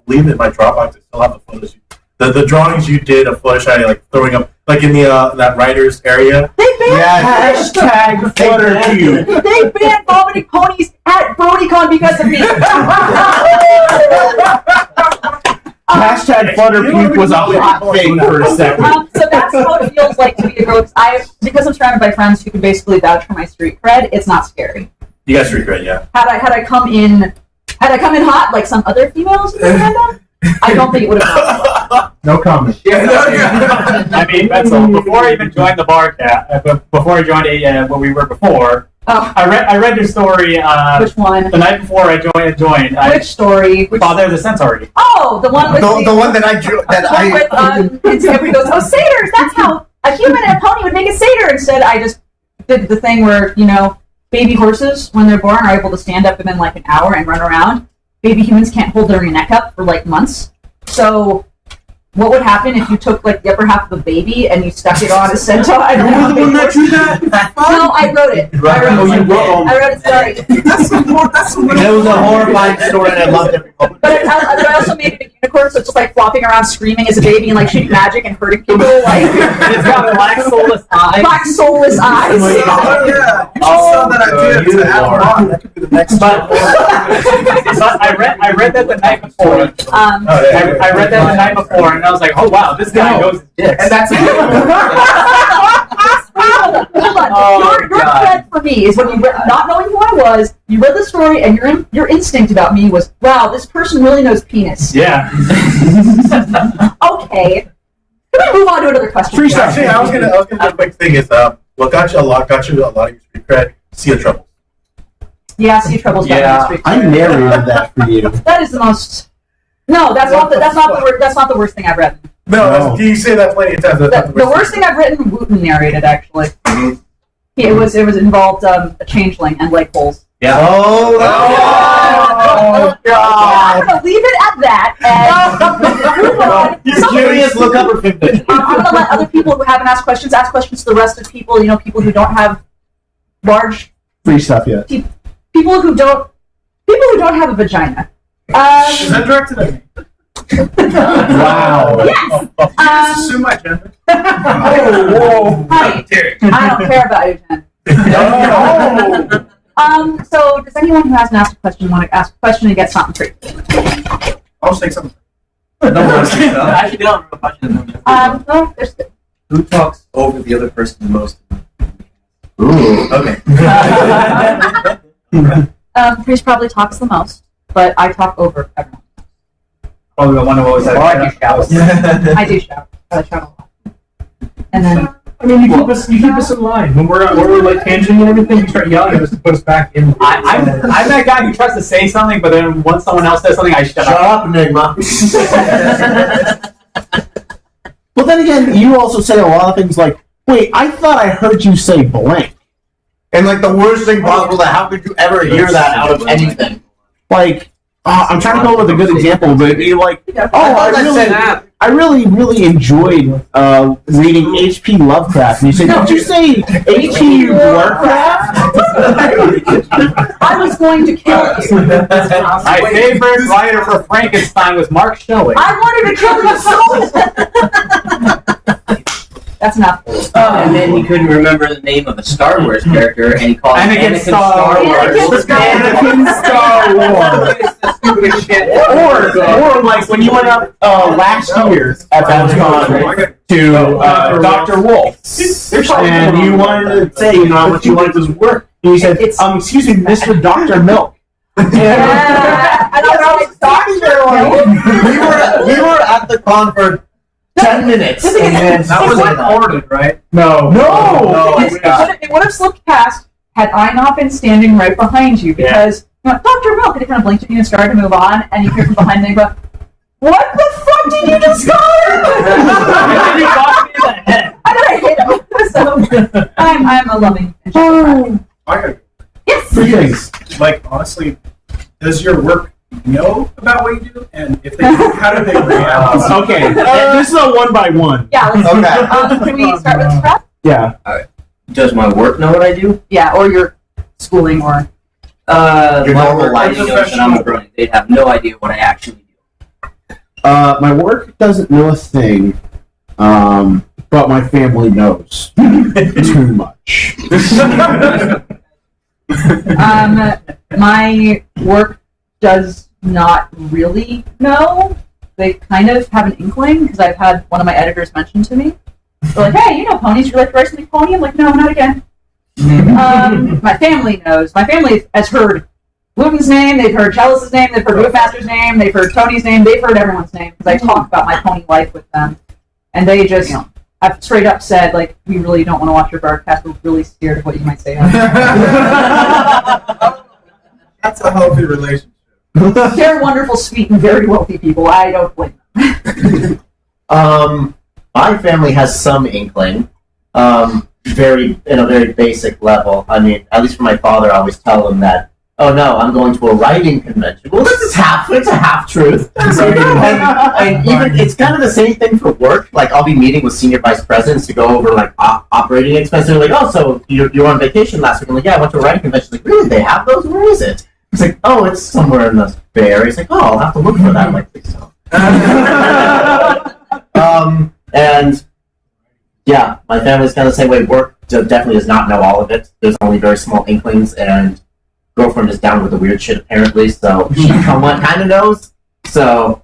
believe in my Dropbox, I still have the photos. The drawings you did of Fluttershy, like throwing up, like in the that writers area. They banned hashtag Fluttercube. They banned vomiting ponies at BrodyCon because of me. Hashtag Flutterpuke was a hot thing for a second. So that's how it feels like to be a girl. Because I'm surrounded by friends who can basically vouch for my street cred, it's not scary. You got street cred, yeah. Had I come in hot like some other females in the fandom, I don't think it would have gone. No comment. I mean, Betzel, before I even joined the Barcast, before I joined what we were before, I read your story. Which one? The night before I joined. Which story? Father of the Centauri. Oh, the one with the one that I drew. everybody goes, oh, satyrs. That's how a human and a pony would make a satyr. Instead, I just did the thing where baby horses, when they're born, are able to stand up within like an hour and run around. Baby humans can't hold their neck up for like months. So what would happen if you took like the upper half of a baby and you stuck it on a centaur? You're the one that drew that? No, I wrote it. Right. I wrote Oh, it. you wrote I wrote it. Sorry. That's some more. That's some. It was a horrifying story, and I loved every moment. But I also made it a unicorn, so it's just like flopping around, screaming as a baby, and like shooting magic and hurting people. Like It's got black soulless eyes. black soulless eyes. Oh yeah. You should sell that idea to add on. That could be the next. But I read that the night before. I read that the night before, and I was like, oh wow, this guy knows his dicks. And that's Hold on. Your thread for me is when you read, not knowing who I was, you read the story, and your instinct about me was, wow, this person really knows penis. Yeah. Okay. Can we move on to another question? Actually, I was gonna do a quick thing is what got you a lot of your street cred? Sea of Trouble. Yeah, Sea Trouble's got Yeah, me street I cred. narrated that for you. That is the most. No, that's not the worst thing I've read. No, you say that plenty of times. The worst thing I've written, Wooten narrated actually. It was involved a changeling and lake holes. Yeah. Oh I'm gonna leave it at that and move on. You're curious, look up her fanfiction. I'm gonna let other people who haven't asked questions ask questions to the rest of people. You know, people who don't have large Free stuff, yeah. people who don't have a vagina. Is that directed at me? Wow. Yes. Assume my gender. Honey, I don't care about your gender. So does anyone who hasn't asked a question want to ask a question and get something free? I'll say something. Actually, they don't have a question. No, there's good. Who talks over the other person the most? Ooh. Okay. Chris probably talks the most, but I talk over everyone. Probably the one who always has. I do shout. I shout a lot. And then I mean, you keep us in line when we're like tangenting and everything. You start yelling at us to put us back in. I'm that guy who tries to say something, but then once someone else says something, I shut up. Shut up, Enigma. Well, then again, you also say a lot of things like, wait, I thought I heard you say blank. And like the worst thing possible, that how could you ever hear that out of anything? Like, I'm trying to come up with a good example, but you're like, I really enjoyed reading H.P. Lovecraft. And you say, did you say H.P. Warcraft? I was going to kill you. My favorite writer for Frankenstein was Mark Shelley. I wanted to kill you so. That's enough. And then he couldn't remember the name of a Star Wars character, and he called Anakin Star Wars. Anakin Star Wars. Or like when you went up last year at Babscon to Dr. Wolf, and you wanted to say, how much you liked his work, and you said, excuse me, Mr. Dr. Milk. Yeah. I know We were at the con for 10 minutes. And then That was recorded, right? No. It would have slipped past had I not been standing right behind you because Dr. Milk, and he kind of blinked at me and started to move on, and you hear from behind me and go, what the fuck did you just call him? You got me in the head. I hit him. So I'm a loving. Yes. Three things. Like, honestly, does your work know about what you do? And if they do, how do they react? Okay, this is a one by one. Yeah. Let's Okay. Can we start with Scrap? Yeah. Does my work know what I do? Yeah, or your schooling, or My normal work life. knows that I'm a brony. They'd have no idea what I actually do. My work doesn't know a thing, but my family knows too much. My work does not really know. They kind of have an inkling because I've had one of my editors mention to me. They're like, hey, you know ponies, you like to write something pony? I'm like, no, not again. My family knows. My family has heard Luton's name, they've heard Chalice's name, they've heard Woodmaster's name, they've heard Tony's name, they've heard everyone's name because I talk about my pony life with them. And they just, I've straight up said, like, we really don't want to watch your Barcast. We're really scared of what you might say. That's a healthy relationship. They're wonderful, sweet, and very wealthy people. I don't blame them. My family has some inkling, in a very basic level. I mean, at least for my father, I always tell him that, "Oh no, I'm going to a writing convention." Well, it's a half truth. and even it's kind of the same thing for work. Like I'll be meeting with senior vice presidents to go over like operating expenses. They're like, "Oh, so you were on vacation last week?" I'm like, "Yeah, I went to a writing convention." Like, really? They have those? Where is it? It's like, "Oh, it's somewhere in the Bay Area." It's like, "Oh, I'll have to look for that." I'm like, "Please don't." And yeah, my family's kind of the same way. Work definitely does not know all of it. There's only very small inklings, and girlfriend is down with the weird shit apparently, so she kind of knows. So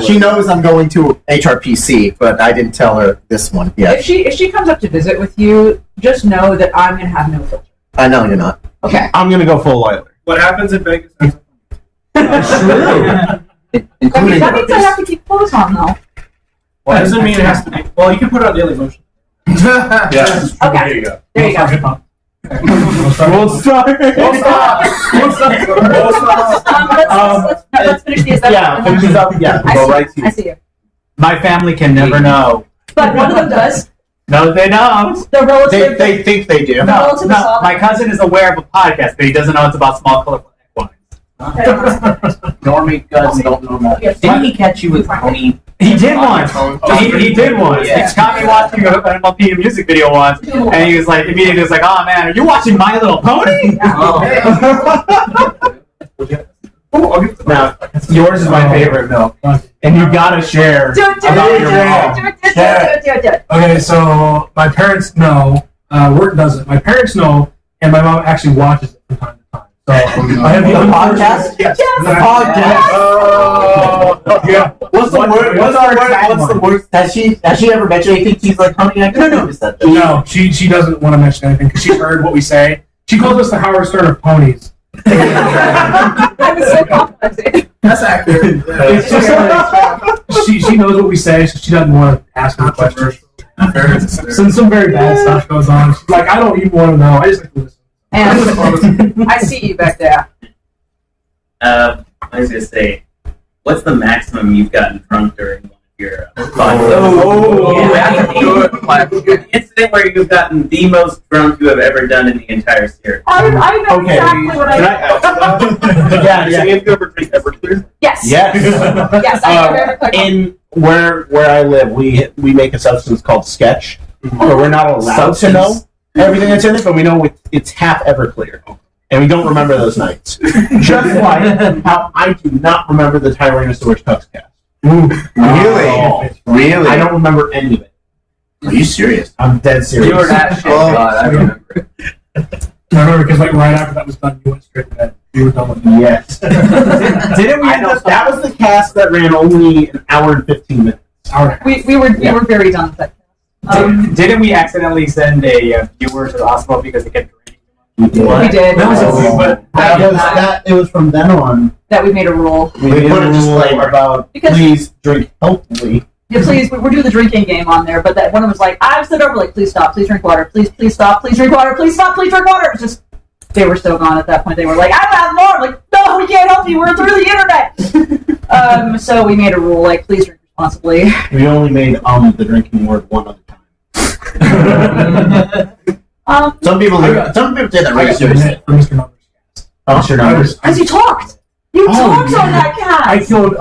she knows I'm going to HRPC, but I didn't tell her this one yet. If she comes up to visit with you, just know that I'm gonna have no filter. I know you're not. Okay. I'm gonna go full Liler. What happens in Vegas? Including that means I have to keep clothes on though. Well, that doesn't mean it has to be. Well, you can put it on Daily Motion. Yeah. Okay. There you go. There you go. We'll start. Let's finish these up. Yeah, finish these up. Yeah, I go see right you. to I see you. My family can never know. But one of them does. No, they don't. The relative. They think they do. No, my cousin is aware of a podcast, but he doesn't know it's about small, colorful equines. Normie cousin don't know that. Didn't he catch you with Tony? He did once. He did once. Yeah. He caught me watching an MLP music video once, and he was like, immediately was like, "Oh man, are you watching My Little Pony?" Now, yours is my favorite milk, and you gotta share about your mom. Okay, so my parents know. Work doesn't. My parents know, and my mom actually watches it from time to time. So I have the podcast. Yes. The podcast. Yeah. What's the worst? Has she ever mentioned anything? She's like, "Honey, I couldn't notice that." No, she doesn't want to mention anything because she heard what we say. She calls us the Howard Stern of ponies. I was so complimented. That's accurate. It's just she knows what we say, so she doesn't want to ask her questions. Some very bad stuff goes on. She's like, I don't even want to know. I just like to listen. And I see you back there. I was gonna say, what's the maximum you've gotten drunk during one of your the incident where you've gotten the most drunk you have ever done in the entire series? I know exactly what I Yeah. Yes. Yes. Yes, I know very quickly. In where I live, we make a substance called Sketch, where we're not allowed to know everything that's in it, but we know it's half Everclear, and we don't remember those nights. Just like how I do not remember the Tyrannosaurus Tux cast. Really? I don't remember any of it. Are you serious? I'm dead serious. You were that shit, God. I remember it. I remember because like right after that was done, you went straight to bed. You were done with it. Yes. Didn't we end up? That was the cast that ran only an hour and 15 minutes. We were very done with that. Didn't we accidentally send a viewer to the hospital because they kept drinking? We did. It was from then on. That we made a rule. We put a disclaimer about Because- please drink healthily. Yeah, please, we're doing the drinking game on there, but that one of them was like, I stood over, like, please stop, please drink water, please stop, please drink water, please stop, please drink water. It was just, they were so gone at that point. They were like, I don't have more. I'm like, no, we can't help you. We're through the internet. So we made a rule, like, please drink responsibly. We only made the drinking word one other time. Some people take that really seriously. Mr. Numbers. Because you talked. You talked on that cast. I killed,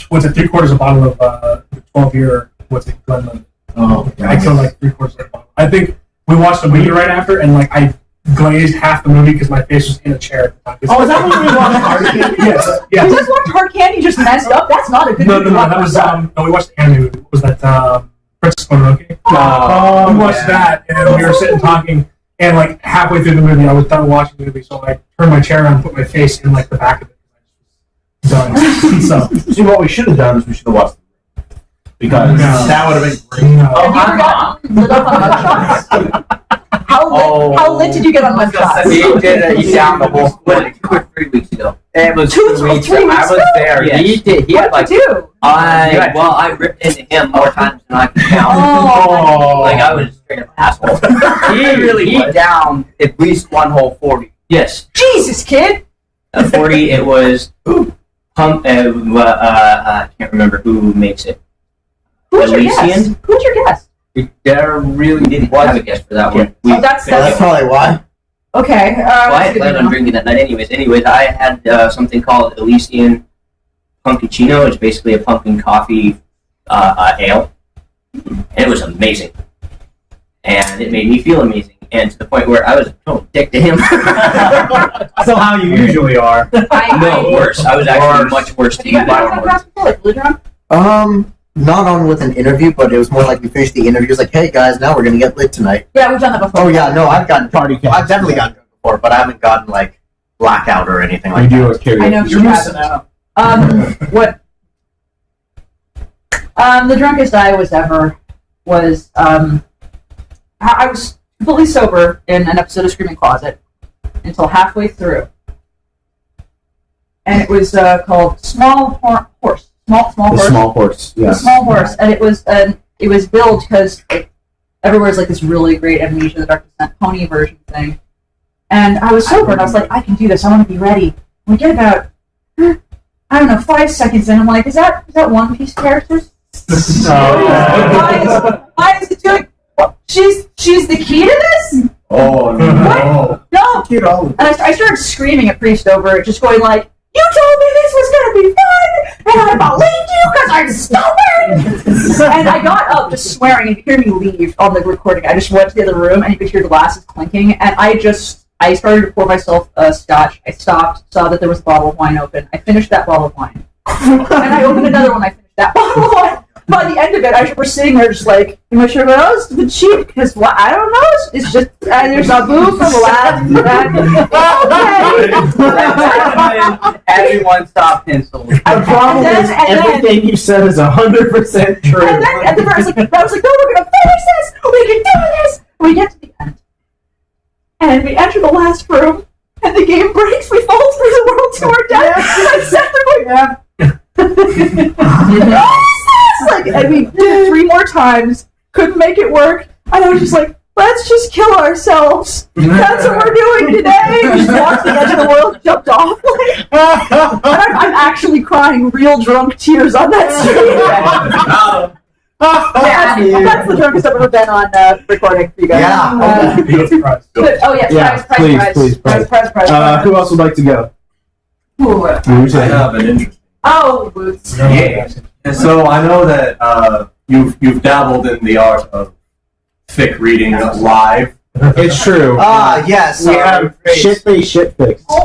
what's it, 3/4 a bottle of 12-year, what's it, Glenlivet. Oh, I killed like 3/4 of a bottle. I think we watched a movie right after, and like I glazed half the movie because my face was in a chair at the time. Oh, is that when we watched Hard Candy? Yes. You just watched Hard Candy, just messed up? That's not a good No, movie. that was, no, we watched the anime movie. What was that, Princess Mononoke? We watched that, and we were sitting talking, and like halfway through the movie, I was done watching the movie, so I turned my chair around and put my face in like the back of it. Done. So, see, what we should have done is we should have watched the because that would have been great. Have you ever gotten lit up on Mugshots? How lit did you get on Mugshots? He did it. He downed the whole split 2 or 3 weeks ago. It was 2 weeks. I was there. Yes. He did. He had like. I ripped into him more times than I can count. Oh. Like I was straight up asshole. He downed at least one whole 40. Yes. Jesus, kid. 40. It was Pump. I can't remember who makes it. Who's your Elysian? guest? Who's your guest? There really We didn't have a guest for that one. Oh, that's That's probably why. Okay. Well, I had planned on drinking that night anyways. I had something called Elysian Pumpkicino. It's basically a pumpkin coffee ale. And it was amazing. And it made me feel amazing. And to the point where I was a dick to him. So how you usually are. No, worse. I was actually much worse to you. Not on with an interview, but it was more like we finished the interview. It was like, hey guys, now we're gonna get lit tonight. Yeah, we've done that before. Oh yeah, no, I've definitely gotten drunk before, but I haven't gotten like blackout or anything like that. I know you have. What? The drunkest I was ever was I was completely sober in an episode of Screaming Closet until halfway through, and it was called Small Horse. Small horse. Small horse. Yeah. The small horse, and it was billed because everywhere's like this really great Amnesia the Dark Descent pony version thing, and I was sober and I was like, I can do this. I want to be ready. We get about 5 seconds in. I'm like, is that One Piece characters? Why is it doing? She's the key to this? Oh no! No. And I started screaming at Priest over it, just going like, you told me this was going to be fun, and I believed you because I'm stupid! And I got up just swearing, and you could hear me leave on the recording. I just went to the other room, and you could hear the glasses clinking, and I started to pour myself a scotch. I stopped, saw that there was a bottle of wine open. I finished that bottle of wine. And I opened another one, I finished that bottle of wine. By the end of it, I was sitting there just like, am I sure what else? The cheap, because what? I don't know. It's just, there's a boo from the last. Okay. Everyone stop pencil. The problem is everything you said is 100% true. And then at the first, I was like, no, we're going to finish this. We can do this. We get to the end. And we enter the last room, and the game breaks. We fall through the world to our death. And I sat there going, and we did it 3 more times, couldn't make it work, and I was just like, let's just kill ourselves. That's what we're doing today. We just walked to the edge of the world, jumped off. And I'm actually crying real drunk tears on that stream. That's the drunkest I've ever been on recording for you guys. Prize. Who else would like to go? Who? I have an interest. Oh, Boots. Yeah. So I know that you've dabbled in the art of fic reading live. It's true. Yes. We have shit fix.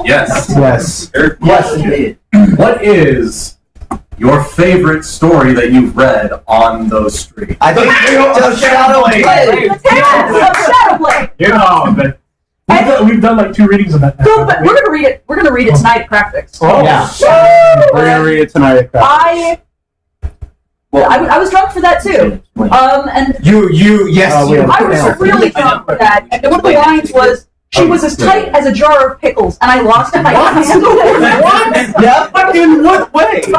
Yes. Yes. Yes, indeed. What is your favorite story that you've read on those streets? I think Shadowblade. You know, but we've done like 2 readings of that. No, but we're gonna read it. We're gonna read it tonight at Craftfix. Oh yeah. We're gonna read it tonight at Craftfix. I was drunk for that too. And yes. I was really drunk for that. And one of the lines was, she was as tight as a jar of pickles, and I lost it. What? Yeah. In what way? You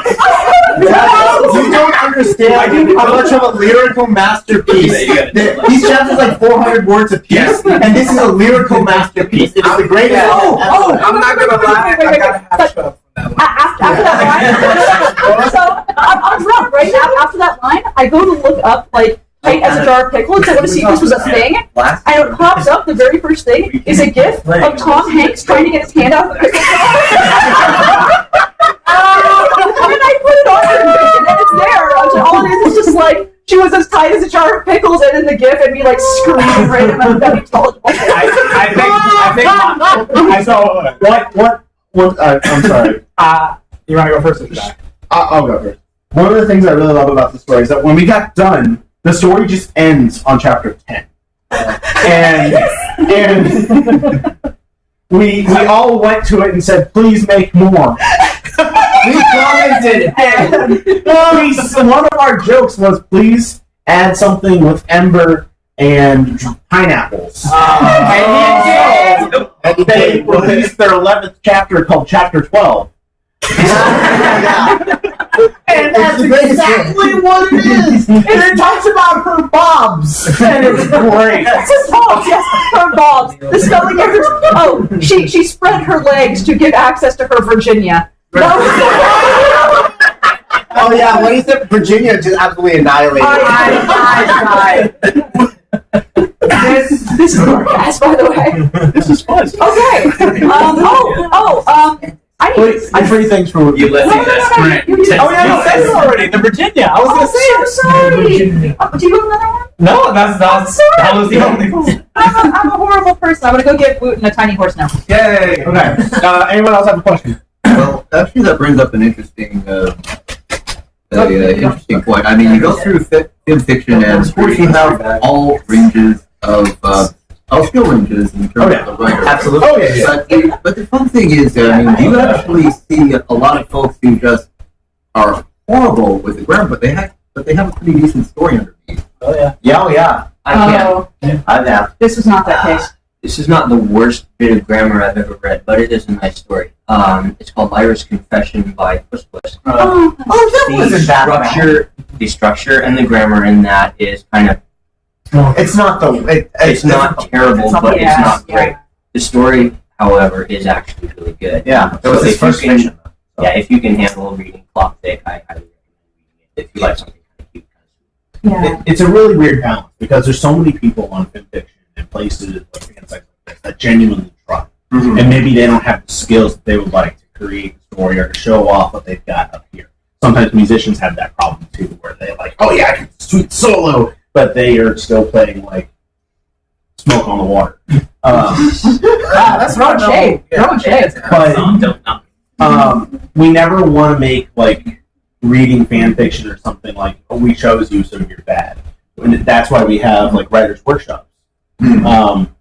don't understand how much of a lyrical masterpiece. These chapters like 400 words apiece, and this is a lyrical masterpiece. It is the greatest. I'm not gonna lie. I gotta have stuff. After that line, so I'm drunk, right? After that line, I go to look up like tight as a jar of pickles. I want to see if this was a thing. And it pops up. The very first thing is a GIF of Tom Hanks trying to get his hand out of the pickle jar. And I put it on Vision, and it's there. All it is just like, she was as tight as a jar of pickles, and in the GIF, and me like screaming right in my unintelligible. I saw what? I'm sorry. You want to go first or should I? I'll go first. One of the things I really love about the story is that when we got done, the story just ends on chapter 10. And we all went to it and said, please make more. We commented, and one of our jokes was, please add something with Ember and pineapples. And they released their 11th chapter called Chapter 12. And that's exactly what it is. And it talks about her bobs. And it's great. Bobs, yes, her bobs. The spelling errors. Oh, she spread her legs to give access to her Virginia. Oh yeah, when he said Virginia, just absolutely annihilated. This is Barcast, by the way. This is fun. Okay. I need. Wait, I have 3 things for You let me sprint. You did. Oh yeah, no, that's already the Virginia. I was gonna say I'm it. so sorry. Do you have another one? No, that was the only one. I'm a horrible person. I'm gonna go get Wooten a tiny horse now. Yay! Okay. Anyone else have a question? Well, actually, that brings up an interesting, interesting point. I mean, you go through film fiction, and of course, you have all ranges of skill ranges in terms of the writer. Absolutely. Oh yeah. But the fun thing is, I mean, you actually see a lot of folks who just are horrible with the grammar, but they have a pretty decent story underneath. Oh yeah. Yeah. I can't. I have. This was not that case. This is not the worst bit of grammar I've ever read, but it is a nice story. It's called Lyra's Confession by Puss Puss. That wasn't that bad. The structure and the grammar in that is kind of. It's not It's not terrible, but it's not great. The story, however, is actually really good. Yeah. It was his first fiction. Yeah, if you can handle reading clock thick, I highly recommend reading it. If you like something kind of cute. Yeah. It's a really weird balance because there's so many people on fan fiction and places like fan sites like this that genuinely try. Mm-hmm. And maybe they don't have the skills that they would like to create a story or to show off what they've got up here. Sometimes musicians have that problem too, where they're like, oh yeah, I can sweet solo, but they are still playing like Smoke on the Water. That's throwing shade. Throwing shade. But we never want to make like reading fan fiction or something like, oh, we chose you, so you're bad. And that's why we have like writers' workshops.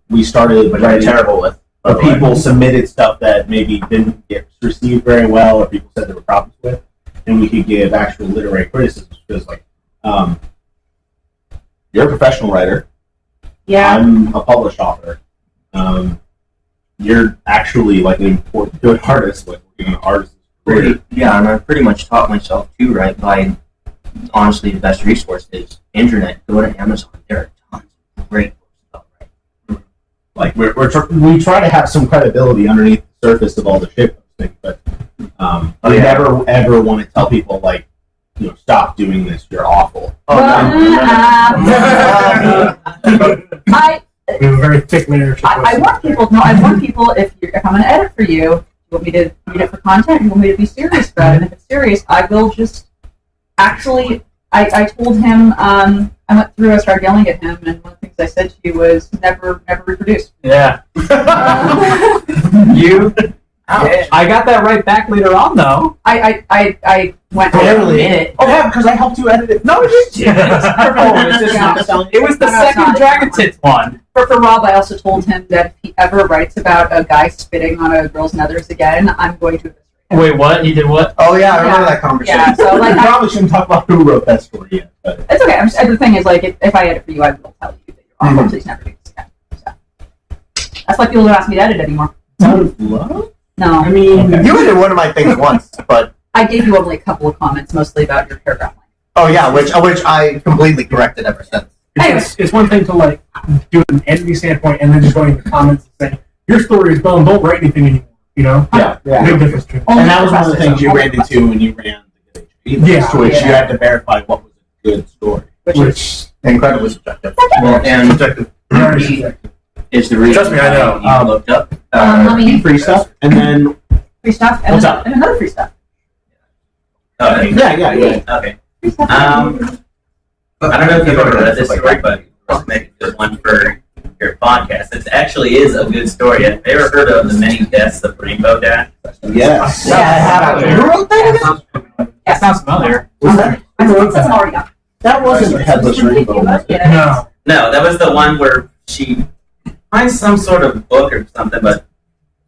We started writing terrible with. But people submitted stuff that maybe didn't get received very well, or people said there were problems with, and we could give actual literary criticisms because, like, you're a professional writer. Yeah. I'm a published author. You're actually like an important, good artist, like working on artist. Yeah, and I pretty much taught myself too, right? By honestly, the best resource is internet. Go to Amazon. There are tons of great books about writing. Like we try to have some credibility underneath the surface of all the shit things, but we never ever want to tell people like, you know, stop doing this. You're awful. We have a very thick leadership. I want people. No, I want people. If I'm going to edit for you, you want me to read it for content. You want me to be serious about it. And if it's serious, I will just. Actually, I told him. I went through. I started yelling at him, and one of the things I said to you was never reproduce. Yeah. You. I got that right back later on, though. I went Barely. a minute. Oh yeah, because I helped you edit it. No, it was the second Dragon Tits one. For Rob, I also told him that if he ever writes about a guy spitting on a girl's nethers again, I'm going to. Wait, what? He did what? Oh yeah, I remember that conversation. Yeah, so like we probably shouldn't talk about who wrote that story yet. But it's okay. The thing is, like, if I edit for you, I will tell you that you're awful. Please never do this again. So. That's why people don't ask me to edit anymore. Love? No. I mean, you did one of my things once, but I gave you only a couple of comments, mostly about your paragraph length. oh yeah, which I completely corrected ever since. It's one thing to like do an editing standpoint and then just going in the comments and saying your story is done. Don't write anything anymore. You know? Yeah. Big difference between. And that was one of the things you ran into when you ran the good Yeah. which you had to verify what was a good story. Which incredibly subjective. Well, and subjective. is the reason Trust me, I know. you looked up. Let me Free stuff, and then free stuff and, What's up? and another free stuff. Okay. Free stuff. I don't know if you've ever read this story, but I'll make a good one for your podcast. It actually is a good story. Have you ever heard of the many deaths of Rainbow Dash? yes. Yeah, I have. Who wrote that again? That sounds familiar. Was that? I think that's already up. That wasn't Headless Rainbow. Was it? no. No, that was the one where she finds some sort of book or something, but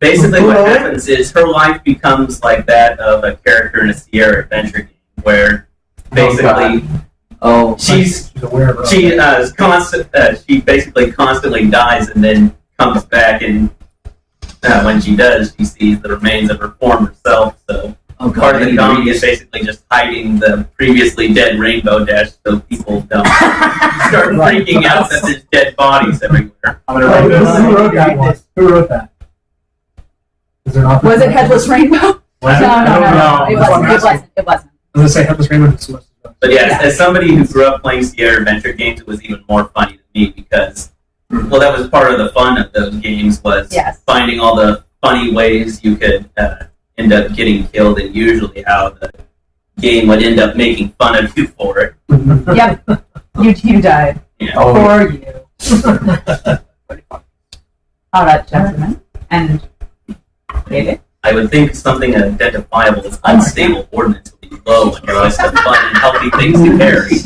basically what happens is her life becomes like that of a character in a Sierra adventure game, where basically she's aware of she basically constantly dies and then comes back, and when she does, she sees the remains of her former self. So part of the comedy is basically just hiding the previously dead Rainbow Dash so people don't start freaking out that there's dead bodies everywhere. I'm gonna write this. Who wrote that one? Who wrote that? Is there not? Was it Headless Rainbow? Was it? No. It wasn't. It wasn't. I was gonna say Headless Rainbow. But yeah, as somebody who grew up playing Sierra adventure games, it was even more funny to me because Well, that was part of the fun of those games was finding all the funny ways you could end up getting killed, and usually how the game would end up making fun of you for it. Yep. You died. Yeah. For you. All right, gentlemen. And David? I would think something identifiable as unstable ordnance would be low when you're always have fun and healthy things to carry.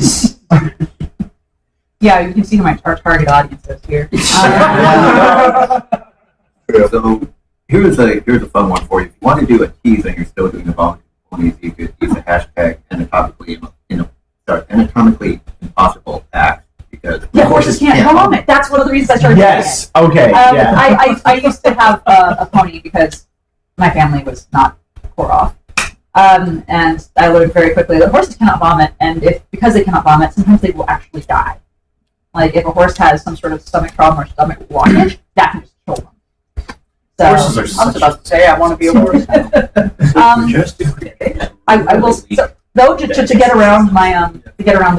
Yeah, you can see who our target audience is here. So here's a fun one for you. If you want to do a tease and you're still doing the vomiting ponies, you could use a hashtag anatomically impossible act because horses can't vomit. That's one of the reasons I started doing it. Okay. I used to have a pony because my family was not poor off. And I learned very quickly that horses cannot vomit, and because they cannot vomit, sometimes they will actually die. Like if a horse has some sort of stomach problem or stomach blockage, that can just kill them. So, Horses are I was about to say I want to be a horse. I will. So, though to get around the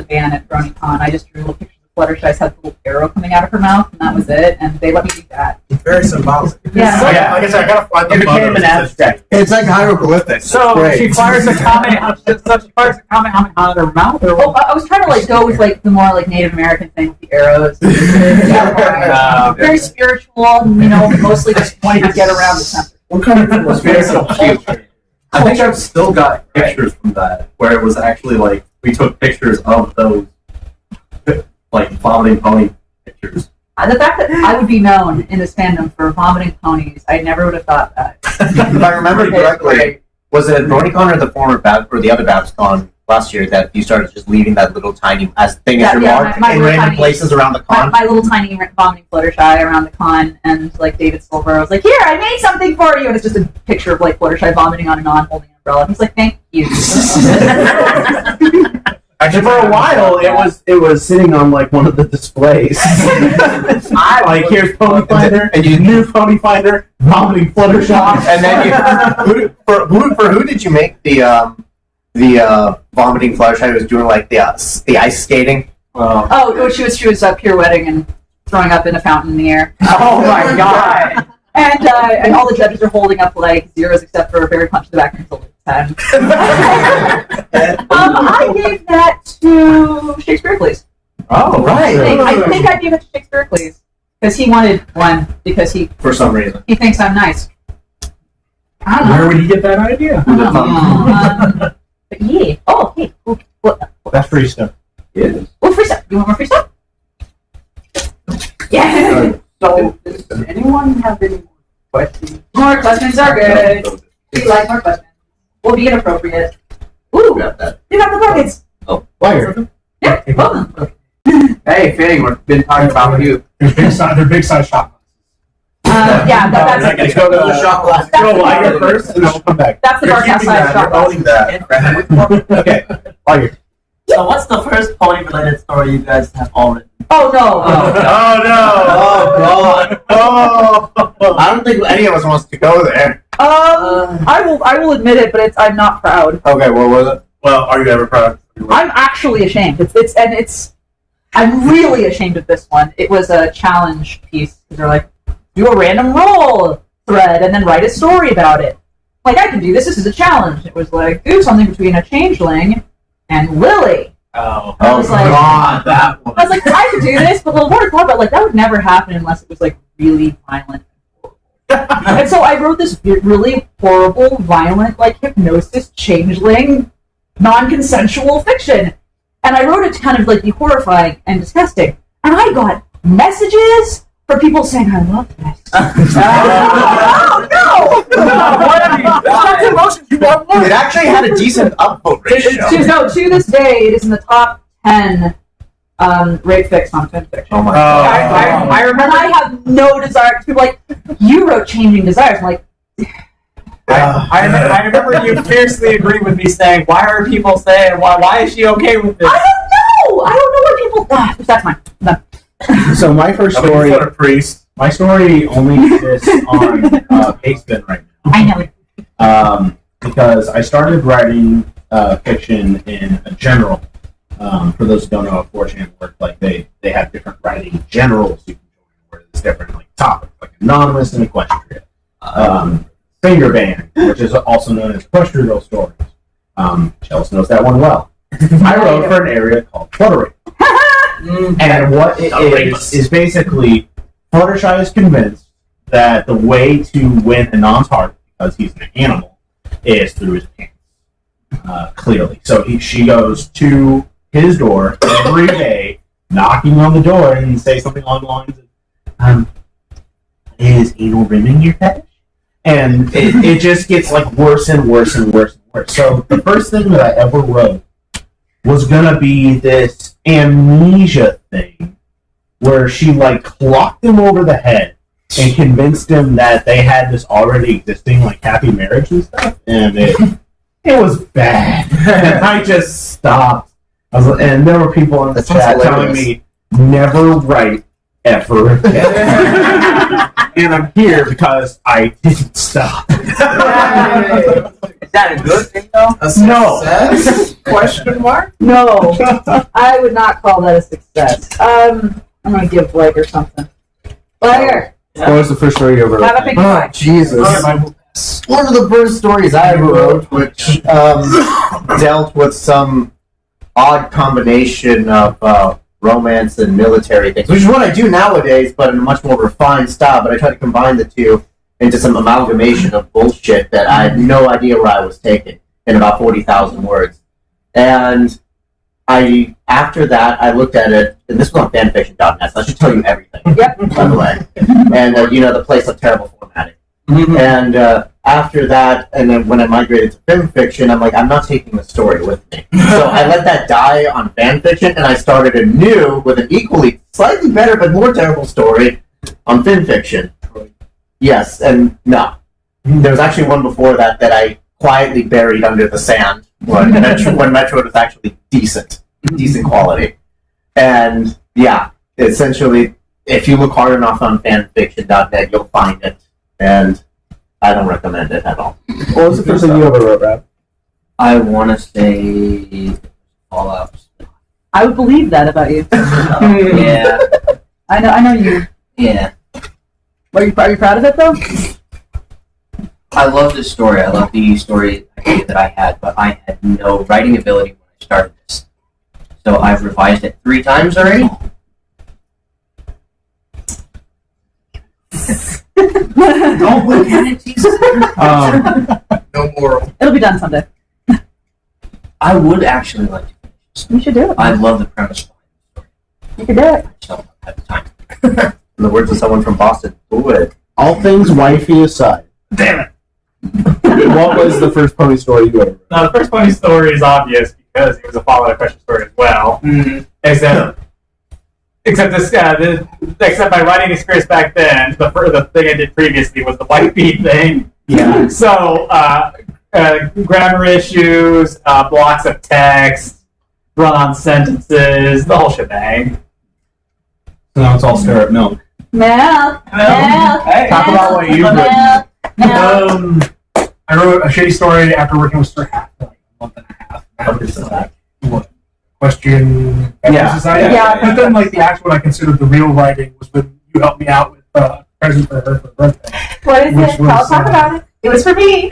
van at BronyCon, I just drew little pictures of Fluttershy. I had a little arrow coming out of her mouth, and that was it. And they let me do that. Very symbolic. Yeah. Like I said, I gotta find the It became an photos. abstract. It's like hieroglyphics. So she fires a comment. Out of her mouth. Or Oh, I was trying to go with the more Native American thing with the arrows. Very spiritual, mostly just wanting to get around the center. What kind of was very I think I've still got pictures from that where it was actually we took pictures of those vomiting pony pictures. The fact that I would be known in this fandom for vomiting ponies, I never would have thought that. If I remember correctly, was it BronyCon or the former or the other Babscon last year that you started just leaving that little tiny thing as your mark in random places around the con? My little tiny vomiting Fluttershy around the con, and David Silver, I was like, "Here, I made something for you," and it's just a picture of Fluttershy vomiting on and on, holding an umbrella. He's like, "Thank you." Actually, for a while, it was sitting on one of the displays. Here's Pony Finder, and you new Pony Finder, vomiting Fluttershy, and then who did you make the vomiting Fluttershy who was doing the ice skating? She was pirouetting and throwing up in a fountain in the air. Oh my god! And all the judges are holding up zeros except for a Barry punch in the back and it's only 10. I gave that to Shakespeare, Please. Oh, right. I think I gave it to Shakespeare, Please. Because he wanted one, because for some reason. He thinks I'm nice. I don't know. Where would he get that idea? But yeah. Oh, hey. That's free stuff. Yeah. Well, free stuff. You want more free stuff? Yeah. So, does anyone have any questions? More questions are good. We like more questions. We'll be inappropriate. Ooh, you got the buckets. Oh, wire. Yeah, welcome. Hey, Fanning, we've been talking about you. They're big size shot yeah, that's Let's go to the shot glass. Go Liger first, and then we'll come back. That's the Barcast size shot glass. Okay, Liger. So, what's the first pony-related story you guys have all written? Oh no! Oh no! Oh god! Oh! I don't think any of us wants to go there. I will admit it, but I'm not proud. Okay, what was it? Well, are you ever proud? I'm actually ashamed. I'm really ashamed of this one. It was a challenge piece. They're like, do a random roll thread and then write a story about it. I can do this. This is a challenge. It was do something between a changeling and Lily. Oh, I was god, that one. I was like, I could do this, but the more I thought about that would never happen unless it was really violent. And so I wrote this really horrible, violent, hypnosis changeling, non-consensual fiction. And I wrote it to kind of be horrifying and disgusting. And I got messages for people saying, I love this. It actually had a decent upvote ratio. To this day, it is in the top 10 rape fics on fanfiction. Oh my god. I remember I have no desire, because people are like, you wrote Changing Desires. I'm like, I remember you fiercely agreed with me saying, why are people saying, why is she okay with this? I don't know what people... that's mine. No. So my first story... My story only exists on Pastebin right now. I know. Because I started writing fiction in a general. For those who don't know how 4chan works, they have different writing generals you can join, different like topics, like anonymous and equestrian. Finger band, which is also known as equestrial stories. Chelsea knows that one well. I wrote for an area called Fluttery. And what it is basically Fluttershy is convinced that the way to win Anon's heart, because he's an animal, is through his pants. Clearly. So she goes to his door every day, knocking on the door and say something along the lines of, is anal rimming your fetish? And it just gets like worse and worse and worse and worse. So the first thing that I ever wrote was gonna be this amnesia thing where she like clocked him over the head and convinced him that they had this already existing like happy marriage and stuff, and it was bad. And I just stopped. And there were people in the chat telling me never write ever again. And I'm here because I didn't stop. Is that a good thing, though? No. Question mark? No, I would not call that a success. I'm gonna give Blake or something. Blake, What was the first story you ever wrote? have a big Oh, Jesus. One of the first stories I ever wrote, which dealt with some odd combination of romance and military things, which is what I do nowadays, but in a much more refined style. But I try to combine the two into some amalgamation of bullshit that I had no idea where I was taking in about 40,000 words. And after that, I looked at it, and this was on fanfiction.net, so I should tell you everything, by the way. And, the place looked terrible formatting. And after that, and then when I migrated to fan fiction, I'm like, I'm not taking the story with me. So I let that die on fan fiction, and I started anew with an equally, slightly better, but more terrible story on fan fiction. Yes, and no. There was actually one before that I quietly buried under the sand when Metro was actually decent quality. And yeah, essentially, if you look hard enough on fanfiction.net, you'll find it. And I don't recommend it at all. What was the first thing you ever wrote, Rob? I want to say Fallout. I would believe that about you. Yeah. I know you. Yeah. Are you proud of it though? I love this story. I love the story idea that I had, but I had no writing ability when I started this. So I've revised it 3 times already. Don't look at it, Jesus. No moral. It'll be done someday. I would actually like to finish this. You should do it. I love the premise. You can do it. I just don't have the time. In the words of someone from Boston, do it. All things wifey aside. Damn it. What was the first pony story you ever wrote? Now, the first pony story is obvious because it was a Fallout question story as well. Except my writing experience back then, the thing I did previously was the white beat thing. Yeah. So, grammar issues, blocks of text, run-on sentences, the whole shebang. So now it's all stir up milk. Milk. Hey. Talk about what you've written. I wrote a shitty story after working with Sir Hat for like a month and a half. What? Question. Yeah. Society. Yeah. But then, like, the actual, I considered the real writing was when you helped me out with a present for her for her birthday. What is Which it? was, Talk about it. It was for me.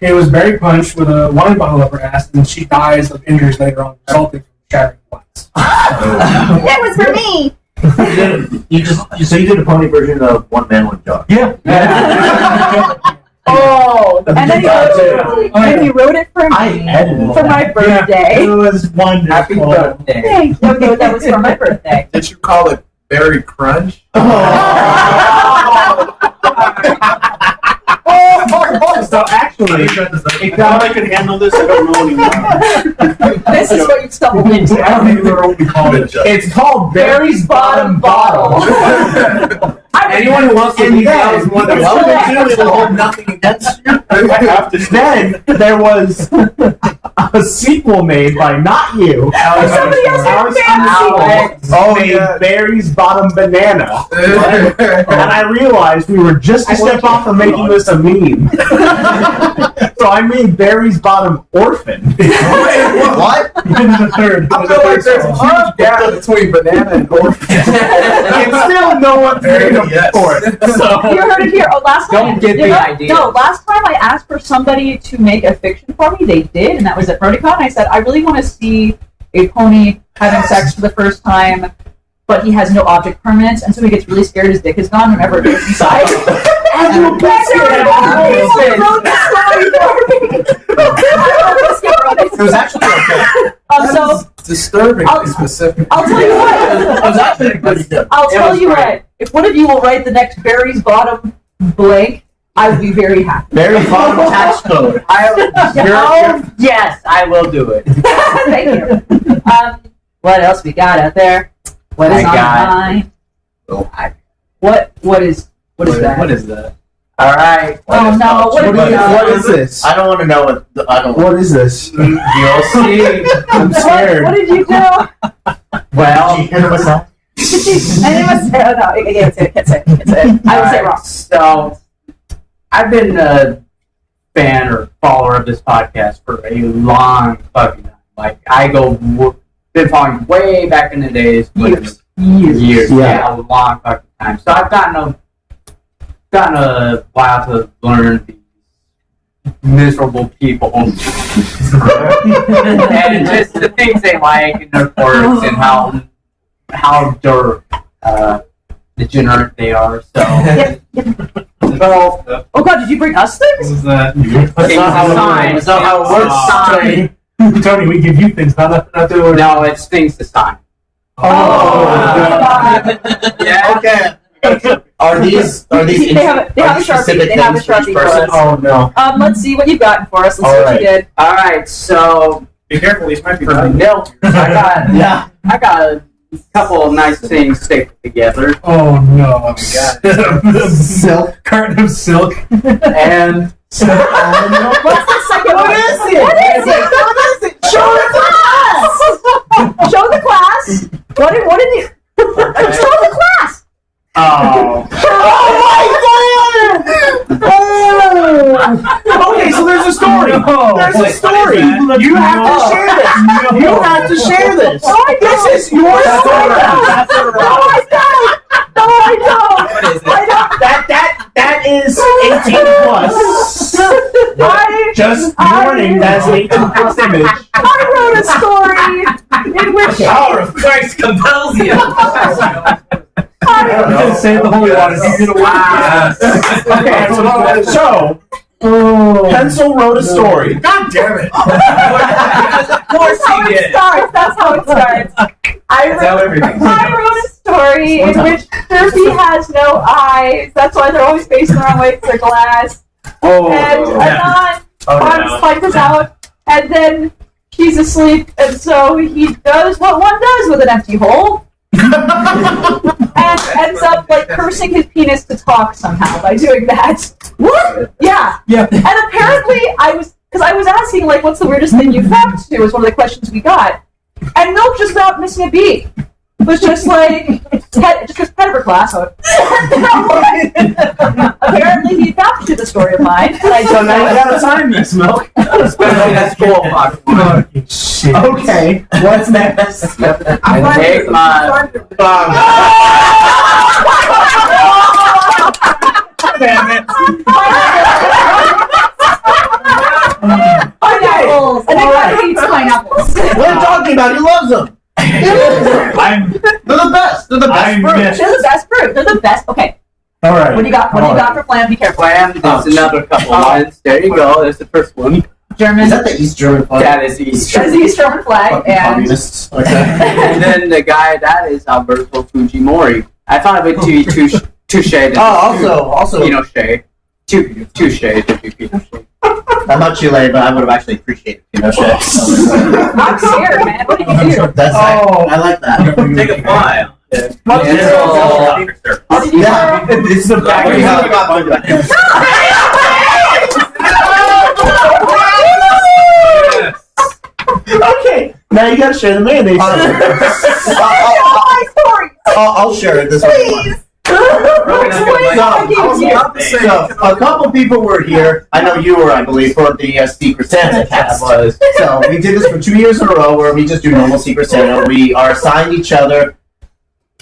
It was berry punch with a wine bottle up her ass, and she dies of injuries later on resulting from shattering glass. It was for me. You did a pony version of One Man, One Dog. Yeah. Oh, and then he wrote it for me for my birthday. It was wonderful. Happy birthday. Thank you. No, that was for my birthday. Did you call it Berry Crunch? So actually, if I could handle this, I don't know anymore. This is what you stumbled into. I don't even know what we called it. It's called Barry's Bottom Bottle. Anyone who wants to leave the house more than welcome to, it will hold nothing against you. Then there was a sequel made by not you. Somebody else had a fantasy. Barry's Bottom Banana. And I realized we were just a step off from making this a meme. So I made Barry's Bottom Orphan. What? The third. I feel like there's a huge gap between banana and orphan. It's still no one paid him for it. So. You heard it here. Oh, last time. Don't get the idea. No, last time I asked for somebody to make a fiction for me, they did, and that was at BronyCon. I said, I really want to see a pony having sex for the first time, but he has no object permanence, and so he gets really scared his dick is gone whenever it goes inside. It was actually okay. So disturbingly specific. I'll tell you what. It was actually pretty good. I'll tell you what. If one of you will write the next Barry's Bottom blank, I would be very happy. Barry's Bottom tax code. Yes, I will do it. Thank you. What else we got out there? What is on mine? What is that? What is that? All right. Oh no! What is this? I don't want to know what. What is this? You'll see. I'm scared. What did you do? Well, Did you hear myself? I didn't say. Oh no! I can't say it. I would say it wrong. So, I've been a fan or follower of this podcast for a long fucking time. Like, been following way back in the days. Years. Yeah, a long fucking time. So I've gotten a while to learn these miserable people and just the things they like and their quirks and how degenerate they are. So, oh god, did you bring us things? What was that? It's not how it works. Tony, we give you things, not the No, it's things to sign. Yeah. Okay. Are these They have a Sharpie. They have a Sharpie for us. Oh no. Let's see what you've gotten for us. Let's see what you did. All right, so Be careful, these might be for valuable. milk, I got a couple of nice things stapled together. Oh no. Oh my god. Silk. Carton of silk. And What's the second one? What is it? Show the class! Show the class! What did you... Show the class! oh, Okay, so there's a story. There's a story. You have to share this. You have to share this. This is your story. No, I don't. That is 18 plus. Just warning, that's an 18 plus image. I wrote a story in which... The power of Christ compels you. Say the holy water. You're gonna Okay, so Pencil wrote a story. God damn it! Of course he did. That's how it starts. I wrote a story in which Derpy has no eyes. That's why they're always facing the wrong way because they're glass. And Anon finds out, and then he's asleep, and so he does what one does with an empty hole. And ends up like cursing his penis to talk somehow by doing that. What? Yeah. And apparently I was asking like, what's the weirdest thing you fucked to? Was one of the questions we got. And Milk just not missing a beat. Was just like just goes pet of her class. Apparently he fucked to the story of mine. So now you gotta sign this, Milk. especially that school fuck. Shit. Okay, what's next? I take my Damn it. Pineapples. And everybody eats pineapples. What are you talking about? He loves them. I'm They're the best. They're the best fruit. missed. They're the best fruit. They're the best. Okay. All right. What do you got? What do you got for Flam? Be careful. There's another couple ones. There you go. There's the first one. German. Is that the East German flag? That is East. That's the East German flag. Fucking And communists. Okay. And then the guy, that is Alberto Fujimori. I thought it would be touche. Also, Pinochet. Touche to be Pinochet. I'm not Chile, but I would have actually appreciated Pinochet. I'm scared, man. What did you do? That's I like that. Take a fly. Yeah. This is a Okay, now you gotta share the mayonnaise. I'll share it this way. So, a couple people were here. I know you were, I believe, for the Secret Santa cast. So we did this for 2 years in a row, where we just do normal Secret Santa. We are assigned each other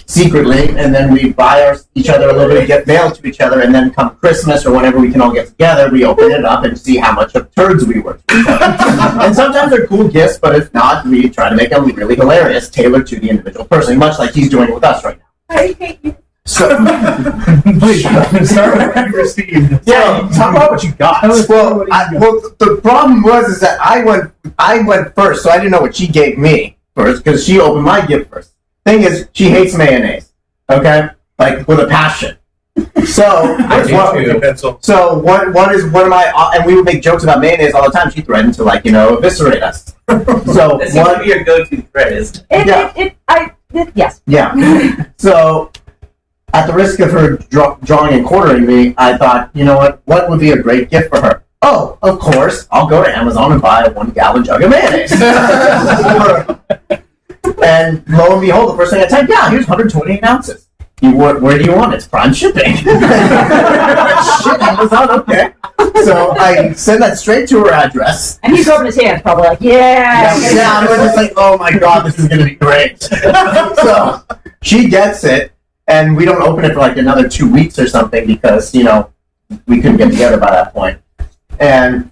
secretly, and then we buy each other a little bit of gift mail to each other, and then come Christmas or whenever we can all get together, we open it up and see how much of turds we were to each other. And sometimes they're cool gifts, but if not, we try to make them really hilarious, tailored to the individual person, much like he's doing with us right now. I hate you. So, Start with what you received. yeah, talk about what you got. Well, the problem was that I went first, so I didn't know what she gave me first because she opened my gift first. Thing is, she hates mayonnaise. Okay, like with a passion. So what is one of my and we would make jokes about mayonnaise all the time. She threatened to eviscerate us. So That seems to be your go-to thread, isn't it? Yes. Yeah. So, at the risk of her drawing and quartering me, I thought, you know what would be a great gift for her? Oh, of course, I'll go to Amazon and buy a 1-gallon jug of mayonnaise. And lo and behold, the first thing I typed down, here's 128 ounces. Where do you want it? It's prime shipping. Shit, Amazon, okay. So I send that straight to her address. And he's rubbing his hands, probably like, yeah. Yeah, I'm just like, oh my god, this is going to be great. So she gets it, and we don't open it for like another 2 weeks or something because, we couldn't get together by that point. And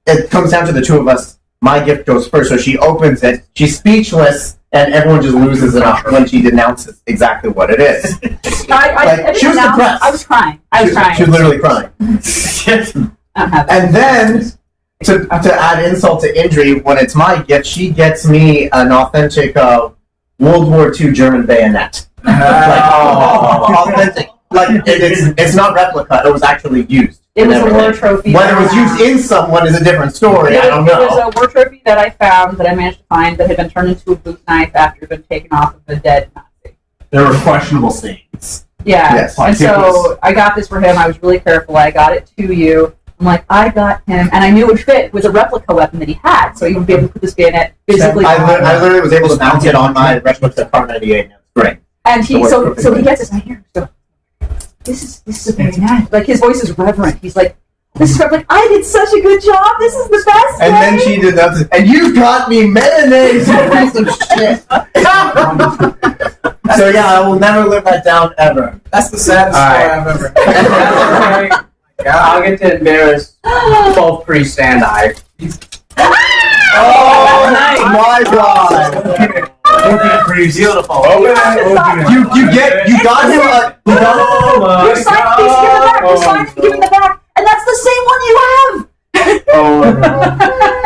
it comes down to the two of us. My gift goes first, so she opens it. She's speechless, and everyone just loses it up when she denounces exactly what it is. She was depressed. I was crying. She was literally crying. And then, to add insult to injury, when it's my gift, she gets me an authentic World War II German bayonet. Authentic. Like, it's not replica. It was actually used. It was a war trophy. Whether it was used in someone is a different story. I don't know. It was a war trophy that I found, that I managed to find, that had been turned into a boot knife after it had been taken off of a dead Nazi. There were questionable stains. Yeah. Yes. And so I got this for him. I was really careful. I got it to you. I'm like, I got him, and I knew it would fit. It was a replica weapon that he had, so he would be able to put this bayonet physically on. I literally was able to mount it on my replica Car 98. That's great. And he gets this, and I hear him go, this is a bayonet. Like, his voice is reverent. He's like, this is like, I did such a good job. This is the best. And then she did that. And you got me mayonnaise, you piece of shit. So yeah, I will never live that down ever. That's the saddest story I've ever heard. I'll get to embarrass both Priest and I. Oh my god! Beautiful. You got him a. You signed these, give it back. You signed it, give it back. And that's the same one you have. Oh.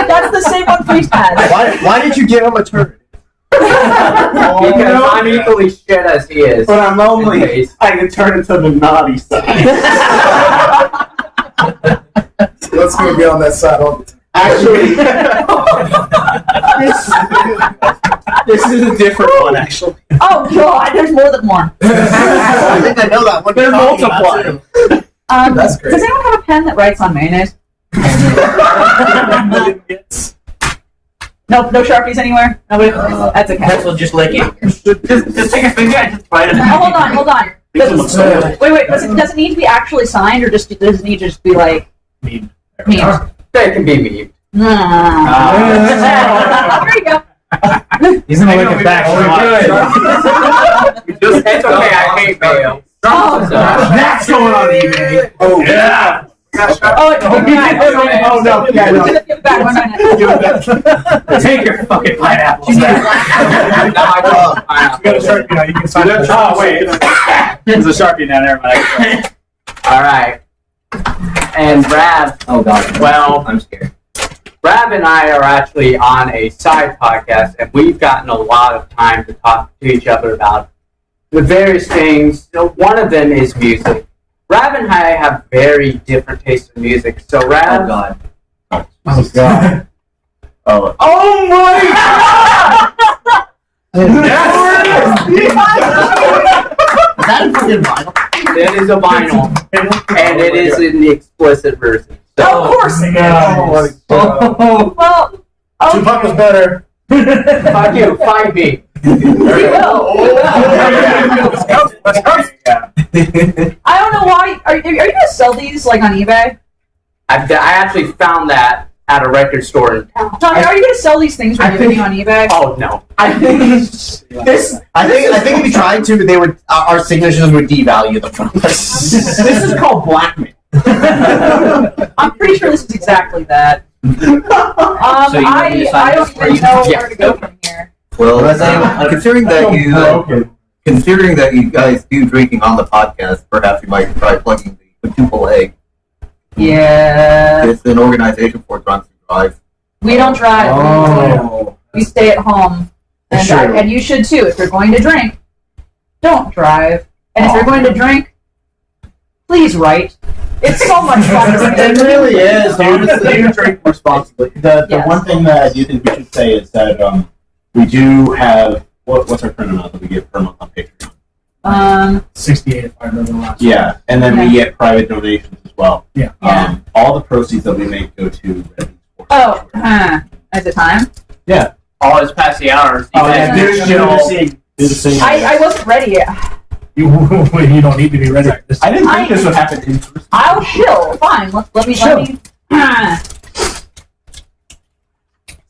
That's the same one Priest has. Why did you give him a turd? Because I'm equally shit as he is. But I'm lonely. I can turn it to the naughty side. Let's go be on that side all the time. Actually, this is a different one, actually. Oh god, there's more than one. I think I know that one. They're multiplying. That's great. Does anyone have a pen that writes on mayonnaise? No Sharpies anywhere? Nobody? That's okay. Pencil, just lick it. Just take a finger and just write it. Hold on. Wait. Does it need to be actually signed, or does it need to just be like Meme. Meme? That can be me. There you go. He's gonna look it back. It's okay, I hate mayo. That's going on eBay. Oh, yeah. Oh no! Yeah, no. Give it back. Take your fucking pineapple. You got a Sharpie. You can sign it. Oh wait, there's a Sharpie down there, but all right. And Brad. Oh god. Well, I'm scared. Brad and I are actually on a side podcast, and we've gotten a lot of time to talk to each other about the various things. One of them is music. Rav and I have very different tastes in music. So Rav. Oh god. Oh god. Oh. Oh my god! Is that a fucking vinyl? It is a vinyl, and it is in the explicit version. So, Of course it is. Well, Tupac was better. fuck you, fight me. I don't know why. Are you gonna sell these like on eBay? I actually found that at a record store in town. Tommy, are you going to sell these things I regularly think- on eBay? Oh no! I think this. I think if you tried to, they would. Our signatures would devalue them. This is called blackmail. I'm pretty sure this is exactly that. So you want me to I sign don't this for even you? know Yeah. where to go from here. Well, Was I- considering that you guys do drinking on the podcast, perhaps you might try plugging the quadruple A. Yeah. It's an organization for drunks who drive. We don't drive. Oh. We stay at home. And, Sure. and you should too. If you're going to drink, don't drive. And if you're going to drink, please write. It's so much fun. It really is. Honestly, you drink responsibly. The Yes. one thing that I do think we should say is that we do have what's our current amount that we get per month on Patreon? 68 if I remember last. Yeah, and then we get private donations as well. Yeah. All the proceeds that we make go to Red Sports. Oh, at the time? Yeah. Oh, it's past the hours. Oh, yeah, do the same. I wasn't ready yet. You don't need to be ready. I didn't think this would happen in person. I'll chill. Fine. Let me.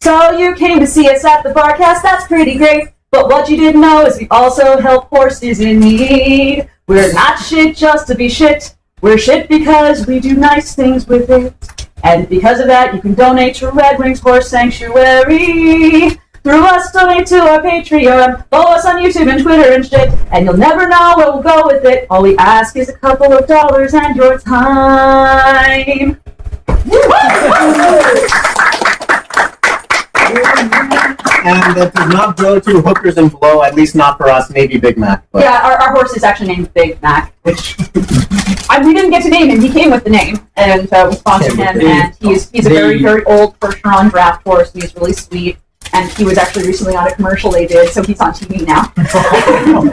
So you came to see us at the Barcast. That's pretty great. But what you didn't know is we also help horses in need. We're not shit just to be shit. We're shit because we do nice things with it. And because of that, you can donate to Red Wings Horse Sanctuary. Through us, donate to our Patreon. Follow us on YouTube and Twitter and shit. And you'll never know where we'll go with it. All we ask is a couple of dollars and your time. And that does not go to hookers and blow, at least not for us, maybe Big Mac. But. Yeah, our horse is actually named Big Mac, which we didn't get to name him. He came with the name, and we sponsored him. And he's a very, very old Percheron draft horse, and he's really sweet. And he was actually recently on a commercial they did, so he's on TV now.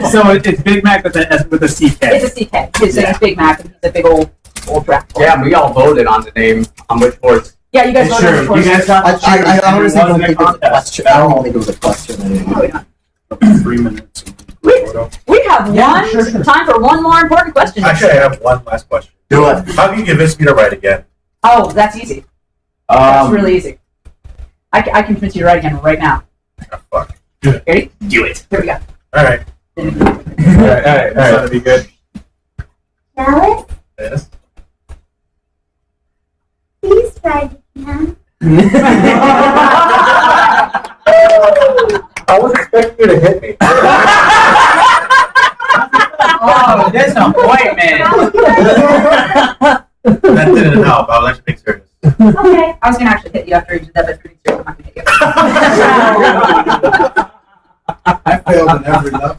So it's Big Mac with a CK. It's a CK. His name's Big Mac, and he's a big old draft horse. Yeah, we all voted on the name on which horse. Yeah, you guys voted on the horse. I honestly don't think it was a question. I don't think it was a question. Probably not. 3 minutes. We have time for one more important question. Actually, I have one last question. Do it. How can you convince me to write again? Oh, that's easy. That's really easy. I can convince you to write again right now. Oh, fuck. Ready? Do it. Here we go. All right. All right. That'll be good. Dallas, Yes. please write again. I was expecting you to hit me. Oh, that's no point, man. That didn't help. I was actually being serious. Okay. I was going to actually hit you after you did that, but pretty serious. I'm not going to hit you. I failed in every level.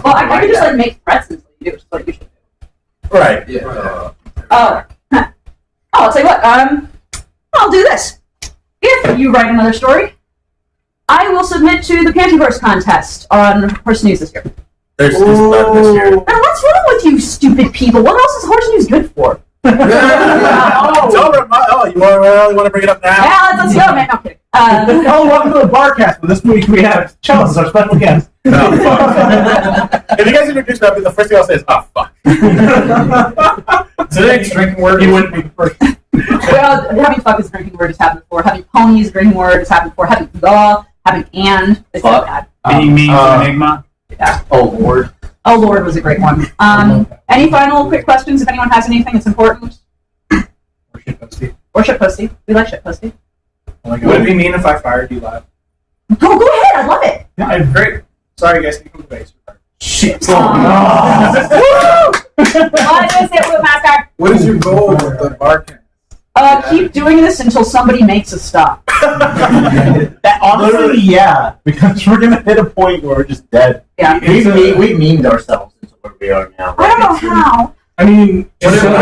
Well, I could just make threats until you do, which is what you should do. Right. Yeah. Oh. I'll tell you what. I'll do this. If you write another story, I will submit to the Pantyverse contest on Horse News this year. There's none this year. And what's wrong with you stupid people? What else is Horse News good for? You want to bring it up now? Yeah, let's go, man. No, I'm kidding. Oh, welcome to the Barcast. Well, this week we have Chelsea as our special guest. Oh, fuck. If you guys introduce me, the first thing I'll say is, oh, fuck. Today's drinking word. You wouldn't be the first. Well, having fuck is a drinking word has happened before. Having pony is a drinking word has happened before. Having law, having and is so bad. Being mean to Enigma. Yeah. Oh, Lord. Oh, Lord was a great one. Any final quick questions if anyone has anything that's important? Or shitposty. We like shitposty. Would it be mean if I fired you live? Go ahead. I love it. Yeah, great. Sorry, guys. Take the base. Shit. What is it, Blue Mascot? What is your goal with the Barcast? Keep doing this until somebody makes us stop. Honestly, yeah, because we're gonna hit a point where we're just dead. Yeah. We memed ourselves into where we are now. I don't know how. I mean, until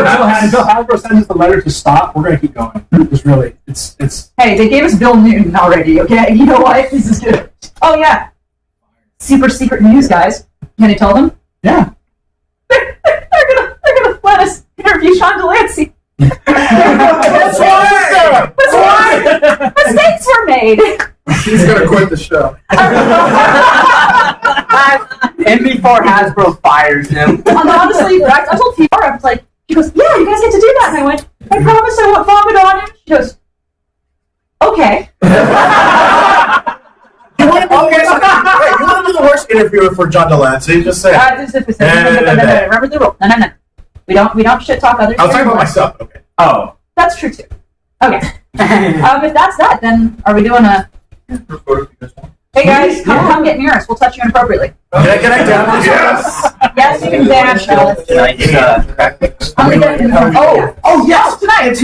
Hasbro sends us the letter to stop, we're gonna keep going. It's really, it's. Hey, they gave us Bill Newton already, okay? You know what? This is good. Oh, yeah. Super secret news, guys. Can I tell them? Yeah. They're gonna let us interview Sean Delancey. That's why mistakes were made. He's gonna quit the show. And before Hasbro fires him. Honestly, I told PR, I was like, she goes, yeah, you guys get to do that. And I went, I promise I won't vomit on him. She goes, okay. You want to do the worst interviewer for John Delancey? Just say. Remember the rule. No. We don't shit talk others. I was talking about myself. Okay. Oh. That's true too. Okay. If that's that, then are we doing a? Hey guys, come get near us. We'll touch you inappropriately. Can I dance? Yes. Yes, you can dance. Oh yes, tonight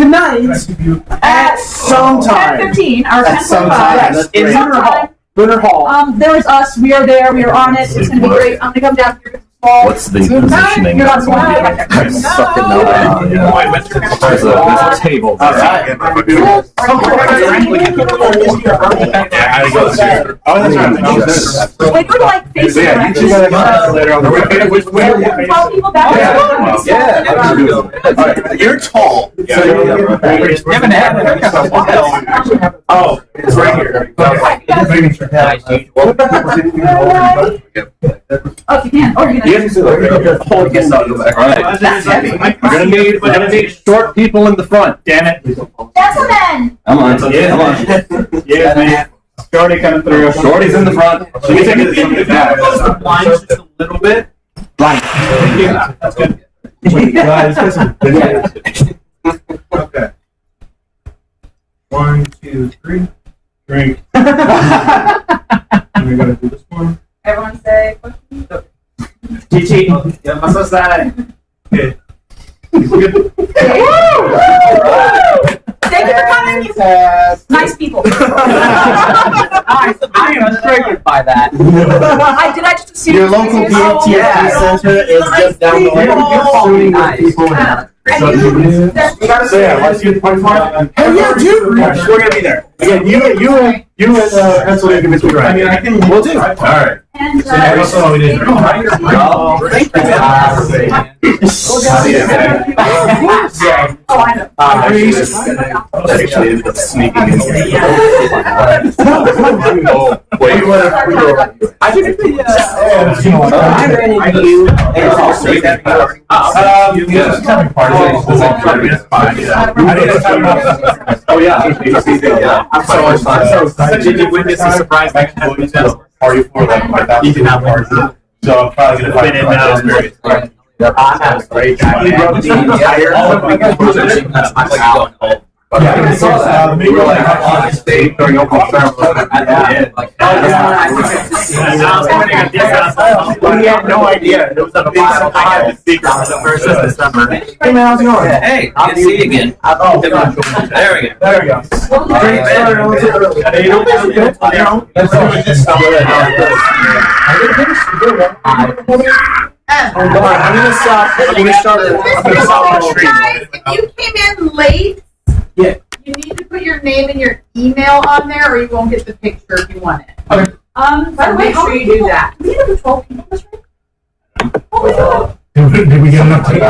at some time. 10:15 or 10:25 in Winter Hall. Winter Hall. There was us. We are there. We are on it. It's gonna be great. I'm gonna come down here. What's the positioning? You're not small. I suck at There's a table. All right. Wait, we're like facing directions. Tall people back there. You're tall. Oh, it's right here. Oh, you can. Or you can. Alright. We're gonna need short people in the front. Damn it. Gentlemen! Come on. Yeah, man. Shorty coming through. Shorty's in the front. Should we take a peek at the blinds just a little bit? Right. Yeah, that's good. Okay. 1, 2, 3. Drink. We gotta do this one. Everyone say questions. TT, ya pasó side. Okay. Thank you for coming. Nice people. I am triggered by that. I just assume Your local PTSD center is just down the way. You're nice. People Let's do 24. Hell yeah, dude. We're gonna be there. Again, you and Pennsylvania can be right. I mean, I can. We'll do. All right. And That's all we did. oh, I know. Oh, wait. I think the I ran into you Oh yeah. Did you witness a surprise Party for like 5,000. You did not win. So I'm probably gonna find Been in I had a great time. He wrote the entire. Yeah, I saw that. We were like on stage during open ceremony at the end. Like, We had no idea. It was a big surprise. Secret for the first of December. Hey man, how's it going? Hey, good to see you again. Oh, There we go. there we go. I'm gonna stop the stream. Guys, if you came in late, Yeah. you need to put your name and your email on there, or you won't get the picture if you want it. Okay. By the way, Make sure you do that. We have 12 people in this room. Did we get enough time?